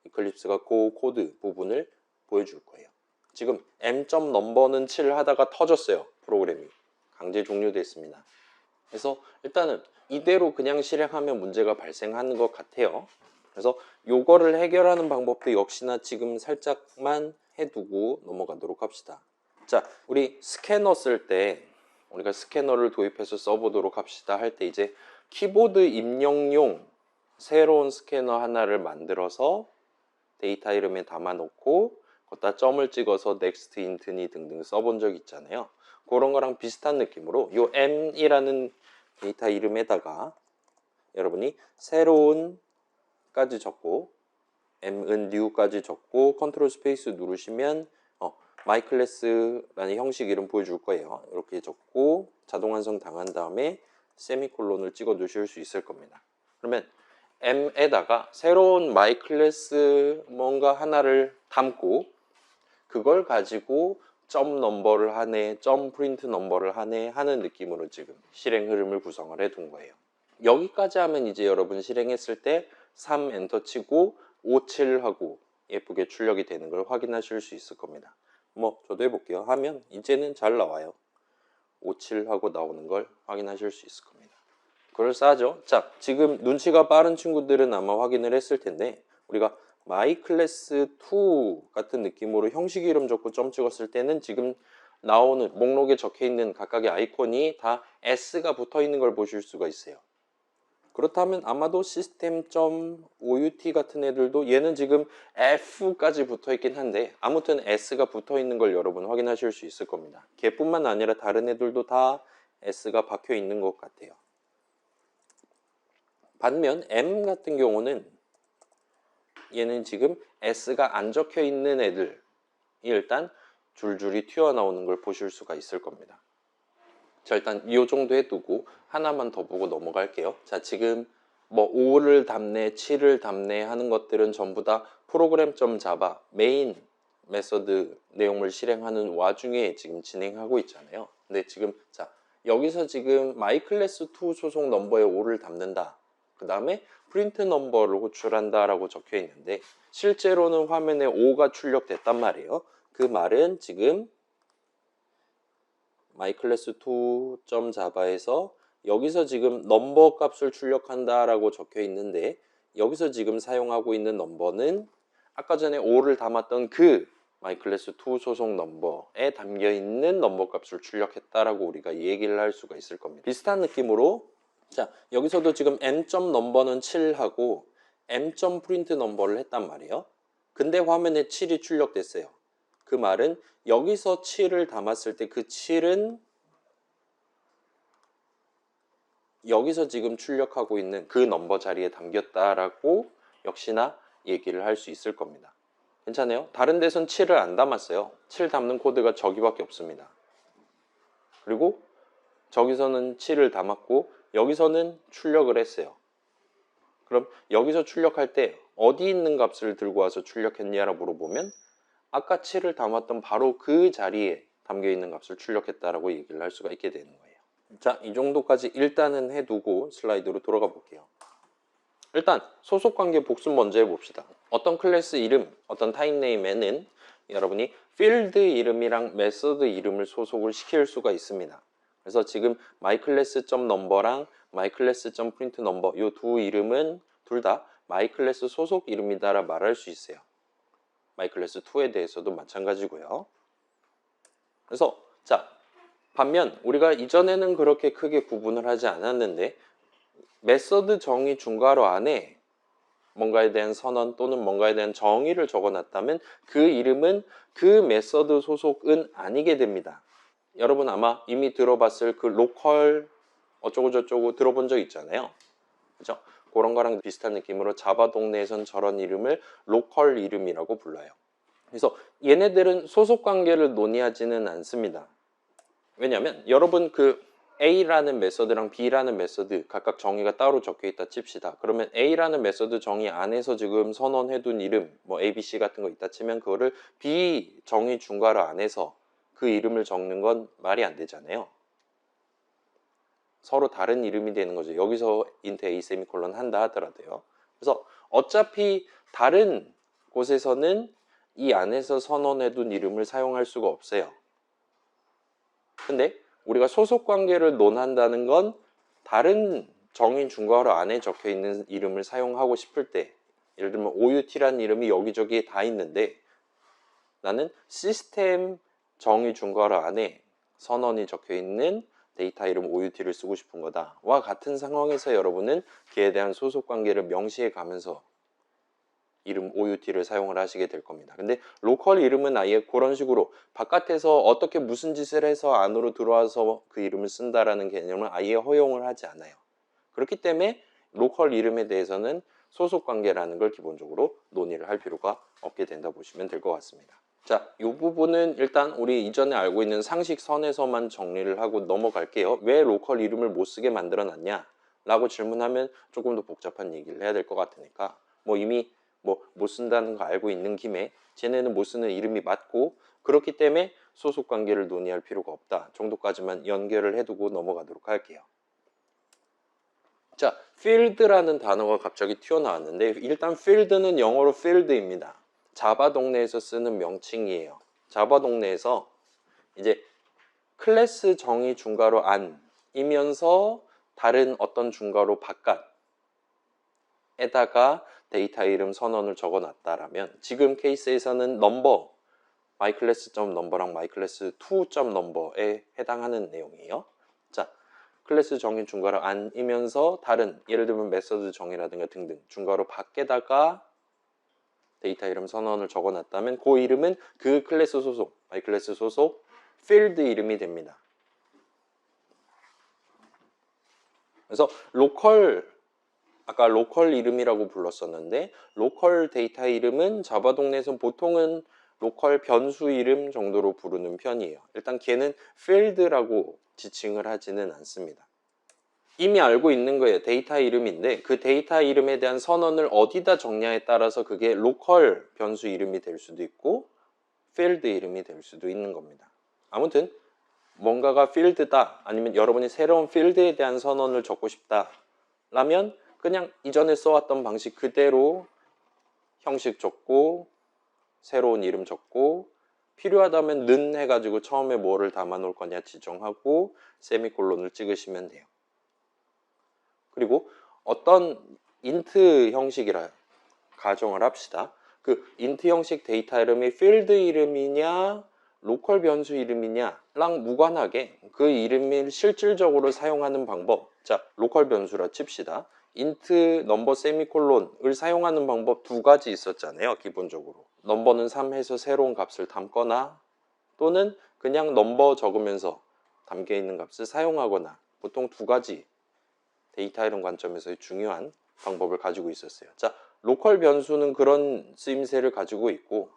이클립스가 그 코드 부분을 보여줄 거예요. 지금 m.number는 7 하다가 터졌어요. 프로그램이 강제 종료됐습니다. 그래서 일단은 이대로 그냥 실행하면 문제가 발생하는 것 같아요. 그래서 요거를 해결하는 방법도 역시나 지금 살짝만 해두고 넘어가도록 합시다. 자, 우리 스캐너 쓸 때 우리가 스캐너를 도입해서 써보도록 합시다 할 때 이제 키보드 입력용 새로운 스캐너 하나를 만들어서 데이터 이름에 담아 놓고 거기다 점을 찍어서 next, int니 등등 써본 적 있잖아요. 그런 거랑 비슷한 느낌으로 요 m이라는 데이터 이름에다가 여러분이 새로운 까지 적고 m은 new까지 적고 컨트롤 스페이스 누르시면 my class라는 형식 이름 보여줄 거예요. 이렇게 적고 자동 완성 당한 다음에 세미콜론을 찍어 두실 수 있을 겁니다. 그러면 m에다가 새로운 my class 뭔가 하나를 담고 그걸 가지고 점 넘버를 하네, 점 프린트 넘버를 하네 하는 느낌으로 지금 실행 흐름을 구성을 해 둔 거예요. 여기까지 하면 이제 여러분 실행했을 때 3 엔터 치고 5, 7 하고 예쁘게 출력이 되는 걸 확인하실 수 있을 겁니다. 뭐 저도 해볼게요. 하면 이제는 잘 나와요. 57하고 나오는 걸 확인하실 수 있을 겁니다. 그럴싸하죠? 자, 지금 눈치가 빠른 친구들은 아마 확인을 했을 텐데 우리가 myClass2 같은 느낌으로 형식 이름 적고 점 찍었을 때는 지금 나오는 목록에 적혀 있는 각각의 아이콘이 다 S가 붙어 있는 걸 보실 수가 있어요. 그렇다면 아마도 system.out 같은 애들도 얘는 지금 F까지 붙어 있긴 한데 아무튼 S가 붙어 있는 걸 여러분 확인하실 수 있을 겁니다. 걔뿐만 아니라 다른 애들도 다 S가 박혀 있는 것 같아요. 반면 M 같은 경우는 얘는 지금 S가 안 적혀 있는 애들이 일단 줄줄이 튀어나오는 걸 보실 수가 있을 겁니다. 자, 일단 이 정도 해두고 하나만 더 보고 넘어갈게요. 자, 지금 뭐 5를 담네, 7을 담네 하는 것들은 전부 다 program.java 메인 메서드 내용을 실행하는 와중에 지금 진행하고 있잖아요. 근데 지금 자, 여기서 지금 myClass2 소속 넘버에 5를 담는다. 그 다음에 print 넘버를 호출한다 라고 적혀 있는데 실제로는 화면에 5가 출력됐단 말이에요. 그 말은 지금 myClass2.java에서 여기서 지금 넘버 값을 출력한다 라고 적혀 있는데 여기서 지금 사용하고 있는 넘버는 아까 전에 5를 담았던 그 myClass2 소속 넘버에 담겨 있는 넘버 값을 출력했다라고 우리가 얘기를 할 수가 있을 겁니다. 비슷한 느낌으로 자, 여기서도 지금 m.number는 7하고 m.print number를 했단 말이에요. 근데 화면에 7이 출력됐어요. 그 말은 여기서 7을 담았을 때 그 7은 여기서 지금 출력하고 있는 그 넘버 자리에 담겼다라고 역시나 얘기를 할 수 있을 겁니다. 괜찮아요? 다른 데선 7을 안 담았어요. 7 담는 코드가 저기밖에 없습니다. 그리고 저기서는 7을 담았고 여기서는 출력을 했어요. 그럼 여기서 출력할 때 어디 있는 값을 들고 와서 출력했냐라고 물어보면 아까 7을 담았던 바로 그 자리에 담겨있는 값을 출력했다라고 얘기를 할 수가 있게 되는 거예요. 자, 이 정도까지 일단은 해두고 슬라이드로 돌아가 볼게요. 일단 소속관계 복습 먼저 해봅시다. 어떤 클래스 이름, 어떤 타입 네임에는 여러분이 필드 이름이랑 메서드 이름을 소속을 시킬 수가 있습니다. 그래서 지금 myClass.number랑 myClass.printNumber 이 두 이름은 둘 다 myClass 소속 이름이다라 말할 수 있어요. myClass2에 대해서도 마찬가지고요. 그래서 자, 반면 우리가 이전에는 그렇게 크게 구분을 하지 않았는데 메서드 정의 중괄호 안에 뭔가에 대한 선언 또는 뭔가에 대한 정의를 적어놨다면 그 이름은 그 메서드 소속은 아니게 됩니다. 여러분 아마 이미 들어봤을 그 로컬 어쩌고 저쩌고 들어본 적 있잖아요. 그죠? 그런 거랑 비슷한 느낌으로 자바 동네에선 저런 이름을 로컬 이름이라고 불러요. 그래서 얘네들은 소속 관계를 논의하지는 않습니다. 왜냐하면 여러분 그 A라는 메서드랑 B라는 메서드 각각 정의가 따로 적혀 있다 칩시다. 그러면 A라는 메서드 정의 안에서 지금 선언해둔 이름 뭐 A, B, C 같은 거 있다 치면 그거를 B 정의 중괄호 안에서 그 이름을 적는 건 말이 안 되잖아요. 서로 다른 이름이 되는 거죠. 여기서 int A 세미콜론 한다 하더라도요. 그래서 어차피 다른 곳에서는 이 안에서 선언해둔 이름을 사용할 수가 없어요. 근데 우리가 소속 관계를 논한다는 건 다른 정의 중괄호 안에 적혀 있는 이름을 사용하고 싶을 때 예를 들면 OUT라는 이름이 여기저기 다 있는데 나는 시스템 정의 중괄호 안에 선언이 적혀 있는 데이터 이름 OUT를 쓰고 싶은 거다와 같은 상황에서 여러분은 걔에 대한 소속 관계를 명시해 가면서 이름 OUT를 사용을 하시게 될 겁니다. 근데 로컬 이름은 아예 그런 식으로 바깥에서 어떻게 무슨 짓을 해서 안으로 들어와서 그 이름을 쓴다라는 개념을 아예 허용을 하지 않아요. 그렇기 때문에 로컬 이름에 대해서는 소속 관계라는 걸 기본적으로 논의를 할 필요가 없게 된다 보시면 될 것 같습니다. 자, 이 부분은 일단 우리 이전에 알고 있는 상식선에서만 정리를 하고 넘어갈게요. 왜 로컬 이름을 못 쓰게 만들어 놨냐? 라고 질문하면 조금 더 복잡한 얘기를 해야 될 것 같으니까 뭐 이미 못 쓴다는 거 알고 있는 김에 쟤네는 못 쓰는 이름이 맞고 그렇기 때문에 소속 관계를 논의할 필요가 없다 정도까지만 연결을 해두고 넘어가도록 할게요. 자, field라는 단어가 갑자기 튀어나왔는데 일단 field는 영어로 field입니다. 자바 동네에서 쓰는 명칭이에요. 자바 동네에서 이제 클래스 정의 중괄호 안이면서 다른 어떤 중괄호 바깥에다가 데이터 이름 선언을 적어놨다라면 지금 케이스에서는 넘버 myClass.number랑 myClass2.number에 해당하는 내용이에요. 자, 클래스 정의 중괄호 안이면서 다른 예를 들면 메서드 정의라든가 등등 중괄호 밖에다가 데이터 이름 선언을 적어놨다면 그 이름은 그 클래스 소속 myClass 소속 필드 이름이 됩니다. 그래서 아까 로컬 이름이라고 불렀었는데 로컬 데이터 이름은 자바 동네에서 보통은 로컬 변수 이름 정도로 부르는 편이에요. 일단 걔는 필드라고 지칭을 하지는 않습니다. 이미 알고 있는 거예요. 데이터 이름인데 그 데이터 이름에 대한 선언을 어디다 적냐에 따라서 그게 로컬 변수 이름이 될 수도 있고 필드 이름이 될 수도 있는 겁니다. 아무튼 뭔가가 필드다 아니면 여러분이 새로운 필드에 대한 선언을 적고 싶다 라면 그냥 이전에 써왔던 방식 그대로 형식 적고 새로운 이름 적고 필요하다면 는 해가지고 처음에 뭐를 담아 놓을 거냐 지정하고 세미콜론을 찍으시면 돼요. 그리고 어떤 인트 형식이라 가정을 합시다. 그 인트 형식 데이터 이름이 필드 이름이냐 로컬 변수 이름이냐랑 무관하게 그 이름을 실질적으로 사용하는 방법, 자 로컬 변수라 칩시다. int 넘버 세미콜론을 사용하는 방법 두 가지 있었잖아요. 기본적으로 넘버는 3 해서 새로운 값을 담거나 또는 그냥 넘버 적으면서 담겨있는 값을 사용하거나 보통 두 가지 데이터 이름 관점에서의 중요한 방법을 가지고 있었어요. 자, 로컬 변수는 그런 쓰임새를 가지고 있고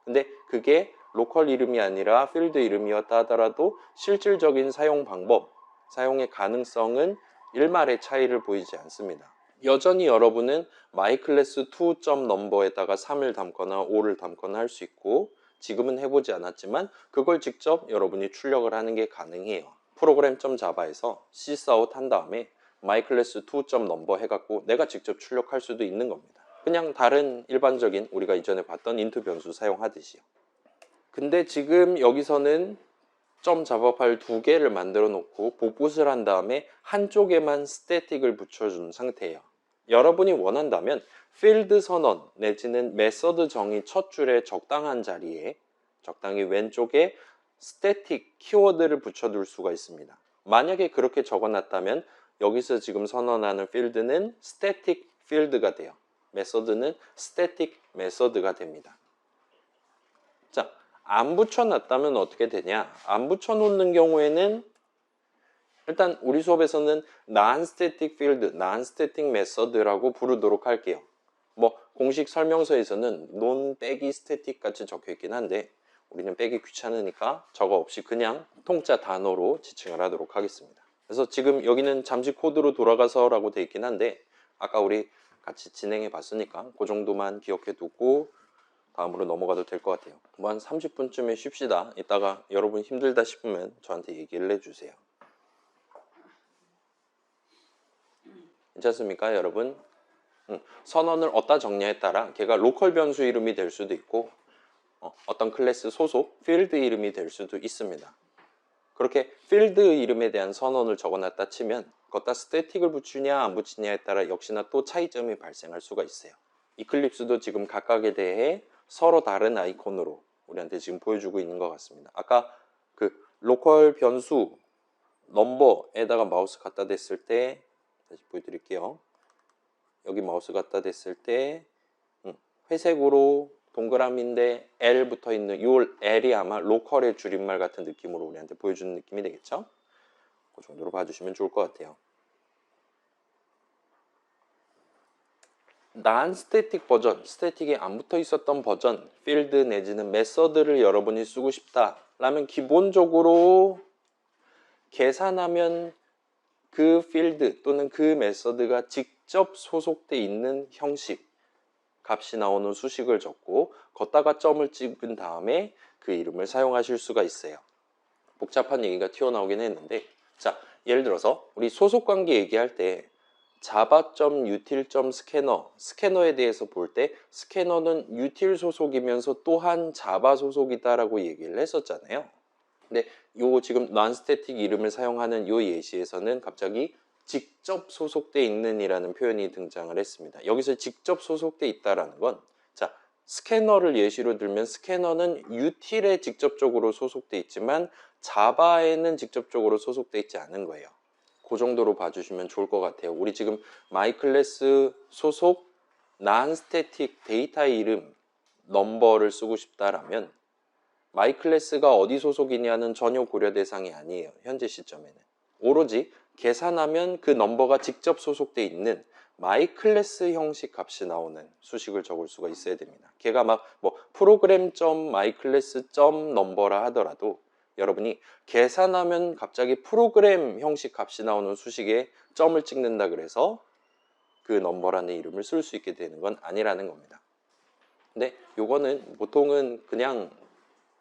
근데 그게 로컬 이름이 아니라 필드 이름이었다 하더라도 실질적인 사용 방법, 사용의 가능성은 일말의 차이를 보이지 않습니다. 여전히 여러분은 myClass2.number에다가 3을 담거나 5를 담거나 할 수 있고 지금은 해보지 않았지만 그걸 직접 여러분이 출력을 하는 게 가능해요. program.java에서 sysout 한 다음에 myClass2.number 해갖고 내가 직접 출력할 수도 있는 겁니다. 그냥 다른 일반적인 우리가 이전에 봤던 int 변수 사용하듯이요. 근데 지금 여기서는 .java 파일 두 개를 만들어 놓고 복붙을 한 다음에 한쪽에만 스태틱을 붙여준 상태예요. 여러분이 원한다면 필드 선언 내지는 메서드 정의 첫 줄에 적당한 자리에 적당히 왼쪽에 스태틱 키워드를 붙여둘 수가 있습니다. 만약에 그렇게 적어놨다면 여기서 지금 선언하는 필드는 스태틱 필드가 돼요. 메서드는 스태틱 메서드가 됩니다. 자, 안 붙여놨다면 어떻게 되냐? 안 붙여놓는 경우에는 일단 우리 수업에서는 non-static field, non-static method라고 부르도록 할게요. 뭐 공식 설명서에서는 non 빼기 static 같이 적혀 있긴 한데 우리는 빼기 귀찮으니까 저거 없이 그냥 통짜 단어로 지칭을 하도록 하겠습니다. 그래서 지금 여기는 잠시 코드로 돌아가서 라고 돼 있긴 한데 아까 우리 같이 진행해 봤으니까 그 정도만 기억해 두고 다음으로 넘어가도 될 것 같아요. 뭐 한 30분쯤에 쉽시다. 이따가 여러분 힘들다 싶으면 저한테 얘기를 해주세요. 괜찮습니까 여러분? 선언을 어디다 정냐에 따라 걔가 로컬 변수 이름이 될 수도 있고 어떤 클래스 소속 필드 이름이 될 수도 있습니다. 그렇게 필드 이름에 대한 선언을 적어놨다 치면 거기다 스태틱을 붙이냐 안 붙이냐에 따라 역시나 또 차이점이 발생할 수가 있어요. 이클립스도 지금 각각에 대해 서로 다른 아이콘으로 우리한테 지금 보여주고 있는 것 같습니다. 아까 그 로컬 변수 넘버에다가 마우스 갖다 댔을 때 다시 보여드릴게요. 여기 마우스 갖다 댔을 때 회색으로 동그라미인데 L 붙어 있는 이 L이 아마 로컬의 줄임말 같은 느낌으로 우리한테 보여주는 느낌이 되겠죠? 그 정도로 봐주시면 좋을 것 같아요. non-static 버전, 스태틱이 안 붙어 있었던 버전, 필드 내지는 메서드를 여러분이 쓰고 싶다 라면 기본적으로 계산하면 그 필드 또는 그 메서드가 직접 소속돼 있는 형식 값이 나오는 수식을 적고 걷다가 점을 찍은 다음에 그 이름을 사용하실 수가 있어요. 복잡한 얘기가 튀어나오긴 했는데 자 예를 들어서 우리 소속관계 얘기할 때 java.util.scanner, 스캐너에 대해서 볼 때 스캐너는 util 소속이면서 또한 자바 소속이다라고 얘기를 했었잖아요. 근데 요 지금 non-static 이름을 사용하는 요 예시에서는 갑자기 직접 소속돼 있는 이라는 표현이 등장을 했습니다. 여기서 직접 소속돼 있다라는 건, 자, 스캐너를 예시로 들면 스캐너는 util에 직접적으로 소속돼 있지만 자바에는 직접적으로 소속돼 있지 않은 거예요. 그 정도로 봐주시면 좋을 것 같아요. 우리 지금 myClass 소속 non-static 데이터의 이름 넘버를 쓰고 싶다라면 myClass가 어디 소속이냐는 전혀 고려 대상이 아니에요. 현재 시점에는. 오로지 계산하면 그 넘버가 직접 소속돼 있는 myClass 형식 값이 나오는 수식을 적을 수가 있어야 됩니다. 걔가 막 뭐 program.myClass.number라 하더라도 여러분이 계산하면 갑자기 프로그램 형식 값이 나오는 수식에 점을 찍는다 그래서 그 넘버라는 이름을 쓸 수 있게 되는 건 아니라는 겁니다. 근데 요거는 보통은 그냥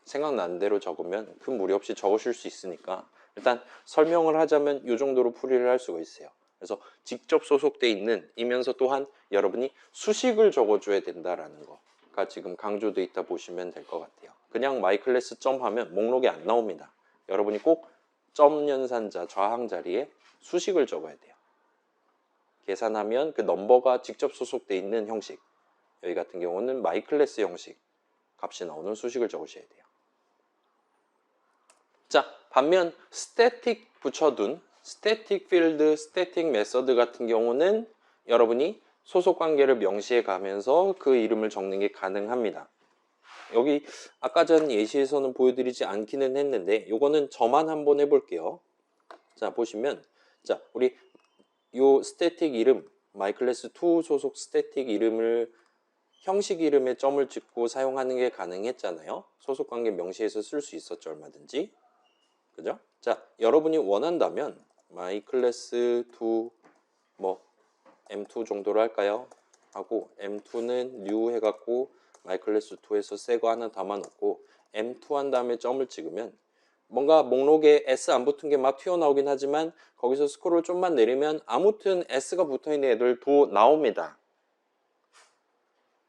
생각나는 대로 적으면 큰 무리 없이 적으실 수 있으니까 일단 설명을 하자면 이 정도로 풀이를 할 수가 있어요. 그래서 직접 소속돼 있는 이면서 또한 여러분이 수식을 적어줘야 된다라는 거가 지금 강조돼 있다 보시면 될 것 같아요. 그냥 myClass 점 하면 목록이 안 나옵니다. 여러분이 꼭 점 연산자 좌항 자리에 수식을 적어야 돼요. 계산하면 그 넘버가 직접 소속돼 있는 형식, 여기 같은 경우는 myClass 형식 값이 나오는 수식을 적으셔야 돼요. 자, 반면 static 붙여둔 static field, static method 같은 경우는 여러분이 소속 관계를 명시해 가면서 그 이름을 적는 게 가능합니다. 여기 아까 전 예시에서는 보여드리지 않기는 했는데 요거는 저만 한번 해볼게요. 자, 보시면 자, 우리 요 static 이름 myClass2 소속 static 이름을 형식 이름에 점을 찍고 사용하는 게 가능했잖아요. 소속 관계 명시해서 쓸 수 있었죠, 얼마든지. 그죠? 자, 여러분이 원한다면 myClass2 뭐 m2 정도로 할까요? 하고 m2는 new 해갖고 myClass2에서 새 거 하나 담아놓고 m2 한 다음에 점을 찍으면 뭔가 목록에 s 안 붙은 게 막 튀어나오긴 하지만 거기서 스크롤 좀만 내리면 아무튼 s가 붙어있는 애들도 나옵니다.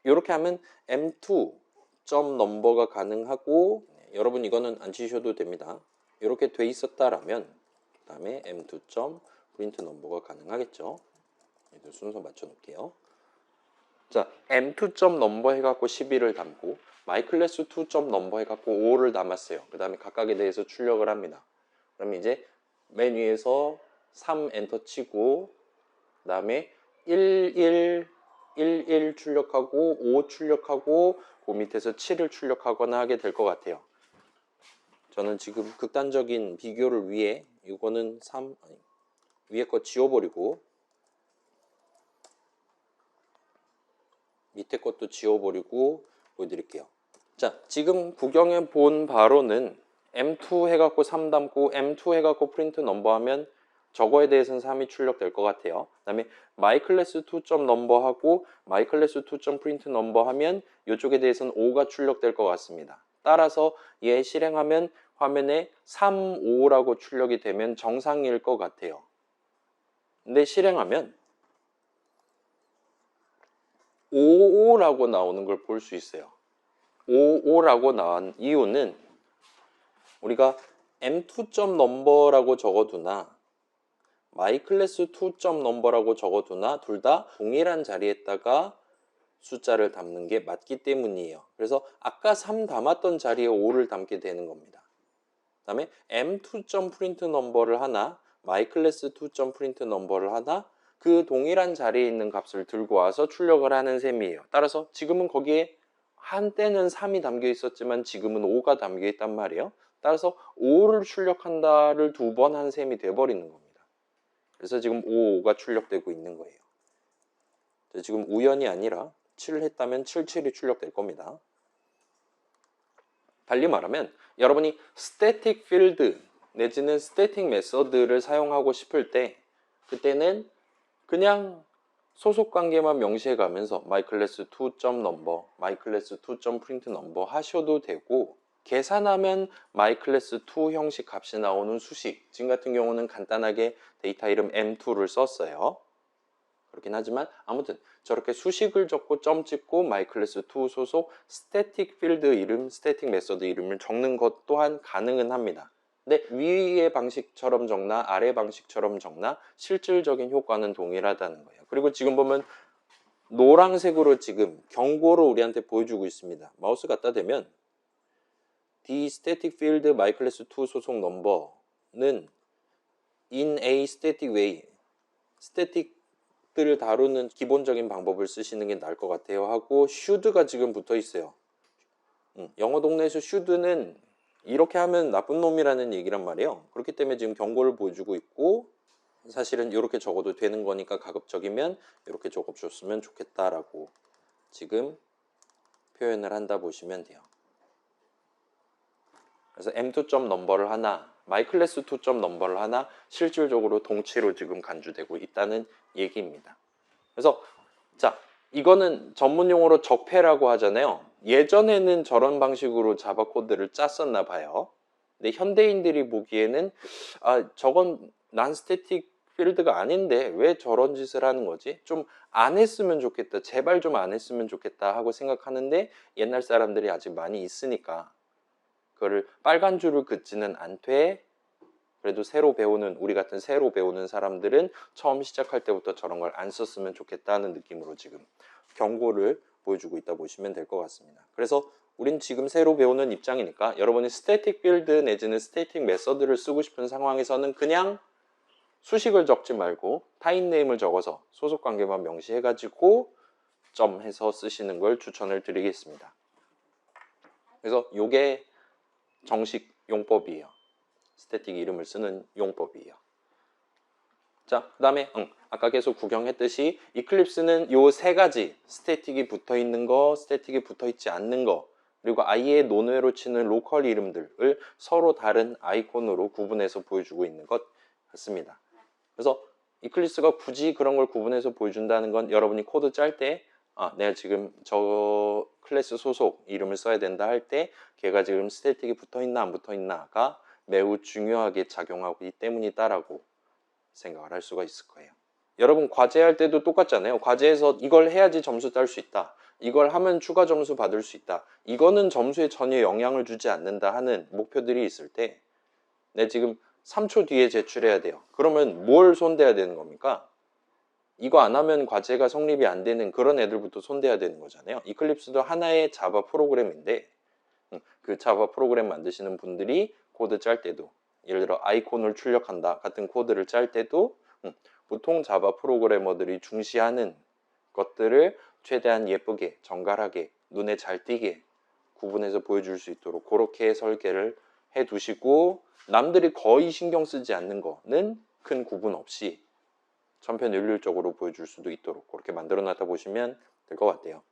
이렇게 하면 m2 점 넘버가 가능하고, 여러분 이거는 안 치셔도 됩니다. 이렇게 돼 있었다라면 그 다음에 m2 점 프린트 넘버가 가능하겠죠. 순서 맞춰 놓을게요. 자, m2 점 넘버 해갖고 11을 담고 myClass2 점 넘버 해갖고 5를 담았어요. 그 다음에 각각에 대해서 출력을 합니다. 그러면 이제 맨 위에서 3 엔터 치고 그 다음에 11 출력하고 5 출력하고 그 밑에서 7을 출력하거나 하게 될 것 같아요. 저는 지금 극단적인 비교를 위해 이거는 3 아니, 위에 거 지워버리고 밑에 것도 지워버리고 보여드릴게요. 자, 지금 구경해 본 바로는 M2 해갖고 3 담고 M2 해갖고 프린트 넘버 하면 저거에 대해서는 3이 출력될 것 같아요. 그 다음에 myClass2.number 하고 myClass2.print number 하면 이쪽에 대해서는 5가 출력될 것 같습니다. 따라서 얘 실행하면 화면에 3, 5라고 출력이 되면 정상일 것 같아요. 근데 실행하면 55라고 나오는 걸 볼 수 있어요. 55라고 나온 이유는 우리가 m2.number라고 적어두나 myClass2.number라고 적어두나 둘 다 동일한 자리에다가 숫자를 담는 게 맞기 때문이에요. 그래서 아까 3 담았던 자리에 5를 담게 되는 겁니다. 그 다음에 m2.printNumber를 하나 myClass2.printNumber를 하나 그 동일한 자리에 있는 값을 들고 와서 출력을 하는 셈이에요. 따라서 지금은 거기에 한때는 3이 담겨 있었지만 지금은 5가 담겨 있단 말이에요. 따라서 5를 출력한다를 2번 한 셈이 돼버리는 겁니다. 그래서 지금 5, 5가 출력되고 있는 거예요. 지금 우연이 아니라 7을 했다면 7, 7이 출력될 겁니다. 달리 말하면 여러분이 static field 내지는 static method를 사용하고 싶을 때 그때는 그냥 소속 관계만 명시해 가면서 myClass2.number, myClass2.printNumber 하셔도 되고 계산하면 myClass2 형식 값이 나오는 수식, 지금 같은 경우는 간단하게 데이터 이름 m2를 썼어요. 그렇긴 하지만 아무튼 저렇게 수식을 적고 점 찍고 myClass2 소속 스태틱 필드 이름, 스태틱 메서드 이름을 적는 것 또한 가능은 합니다. 근데 위의 방식처럼 적나 아래 방식처럼 적나 실질적인 효과는 동일하다는 거예요. 그리고 지금 보면 노란색으로 지금 경고를 우리한테 보여주고 있습니다. 마우스 갖다 대면 The static field myClass2 소속 넘버는 in a static way, 스태틱들을 다루는 기본적인 방법을 쓰시는 게 나을 것 같아요 하고 should가 지금 붙어 있어요. 영어 동네에서 should는 이렇게 하면 나쁜 놈이라는 얘기란 말이에요. 그렇기 때문에 지금 경고를 보여주고 있고 사실은 이렇게 적어도 되는 거니까 가급적이면 이렇게 적어줬으면 좋겠다라고 지금 표현을 한다 보시면 돼요. 그래서 m2 점 넘버를 하나, myClass2 점 넘버를 하나 실질적으로 동치로 지금 간주되고 있다는 얘기입니다. 그래서 자, 이거는 전문 용어로 적폐라고 하잖아요. 예전에는 저런 방식으로 자바 코드를 짰었나 봐요. 근데 현대인들이 보기에는 저건 난스태틱 필드가 아닌데 왜 저런 짓을 하는 거지? 좀 안 했으면 좋겠다. 제발 좀 안 했으면 좋겠다 하고 생각하는데 옛날 사람들이 아직 많이 있으니까 그거를 빨간 줄을 긋지는 않되 그래도 새로 배우는 우리 같은 새로 배우는 사람들은 처음 시작할 때부터 저런 걸 안 썼으면 좋겠다는 느낌으로 지금 경고를 보여주고 있다 보시면 될 것 같습니다. 그래서 우린 지금 새로 배우는 입장이니까 여러분이 스태틱 빌드 내지는 스태틱 메서드를 쓰고 싶은 상황에서는 그냥 수식을 적지 말고 타입 네임을 적어서 소속 관계만 명시해 가지고 점 해서 쓰시는 걸 추천을 드리겠습니다. 그래서 요게 정식 용법이에요. 스태틱 이름을 쓰는 용법이에요. 자, 그 다음에 아까 계속 구경했듯이 이클립스는 요 세 가지 스태틱이 붙어 있는 거, 스태틱이 붙어 있지 않는 거, 그리고 아예 논외로 치는 로컬 이름들을 서로 다른 아이콘으로 구분해서 보여주고 있는 것 같습니다. 그래서 이클립스가 굳이 그런 걸 구분해서 보여준다는 건 여러분이 코드 짤 때 내가 지금 저 클래스 소속 이름을 써야 된다 할 때 걔가 지금 스태틱이 붙어 있나 안 붙어 있나가 매우 중요하게 작용하기 때문이다라고 생각을 할 수가 있을 거예요. 여러분 과제할 때도 똑같잖아요. 과제에서 이걸 해야지 점수 딸 수 있다. 이걸 하면 추가 점수 받을 수 있다. 이거는 점수에 전혀 영향을 주지 않는다 하는 목표들이 있을 때 내 지금 3초 뒤에 제출해야 돼요. 그러면 뭘 손대야 되는 겁니까? 이거 안 하면 과제가 성립이 안 되는 그런 애들부터 손대야 되는 거잖아요. 이클립스도 하나의 자바 프로그램인데 그 자바 프로그램 만드시는 분들이 코드 짤 때도 예를 들어 아이콘을 출력한다 같은 코드를 짤 때도 보통 자바 프로그래머들이 중시하는 것들을 최대한 예쁘게 정갈하게 눈에 잘 띄게 구분해서 보여줄 수 있도록 그렇게 설계를 해 두시고 남들이 거의 신경 쓰지 않는 거는 큰 구분 없이 천편일률적으로 보여줄 수도 있도록 그렇게 만들어 놨다 보시면 될 것 같아요.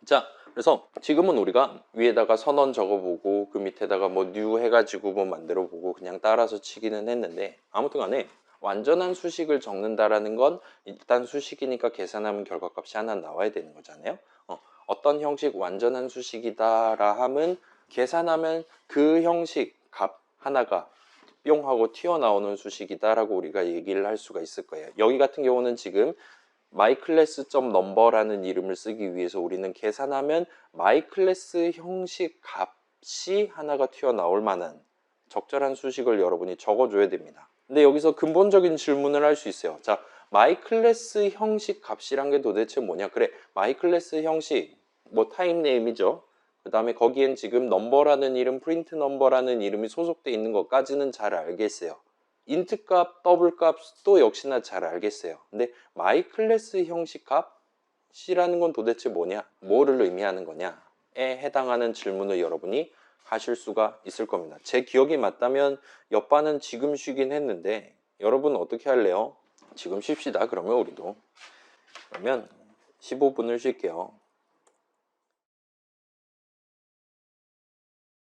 자, 그래서 지금은 우리가 위에다가 선언 적어보고 그 밑에다가 뭐 new 해가지고 뭐 만들어보고 그냥 따라서 치기는 했는데 아무튼 간에 완전한 수식을 적는다라는 건 일단 수식이니까 계산하면 결과값이 하나 나와야 되는 거잖아요. 어떤 형식 완전한 수식이다라 함은 계산하면 그 형식 값 하나가 뿅 하고 튀어나오는 수식이다라고 우리가 얘기를 할 수가 있을 거예요. 여기 같은 경우는 지금 myClass.number라는 이름을 쓰기 위해서 우리는 계산하면 myClass 형식 값이 하나가 튀어나올 만한 적절한 수식을 여러분이 적어줘야 됩니다. 근데 여기서 근본적인 질문을 할 수 있어요. 자, myClass 형식 값이란 게 도대체 뭐냐? 그래, myClass 형식 뭐 타입 네임이죠. 그 다음에 거기엔 지금 넘버라는 이름, 프린트 넘버라는 이름이 소속되어 있는 것까지는 잘 알겠어요. 인트 값, 더블 값도 역시나 잘 알겠어요. 근데 myClass 형식 값이라는 건 도대체 뭐냐? 뭐를 의미하는 거냐에 해당하는 질문을 여러분이 하실 수가 있을 겁니다. 제 기억이 맞다면 옆반은 지금 쉬긴 했는데 여러분 어떻게 할래요? 지금 쉽시다. 그러면 우리도. 그러면 15분을 쉴게요.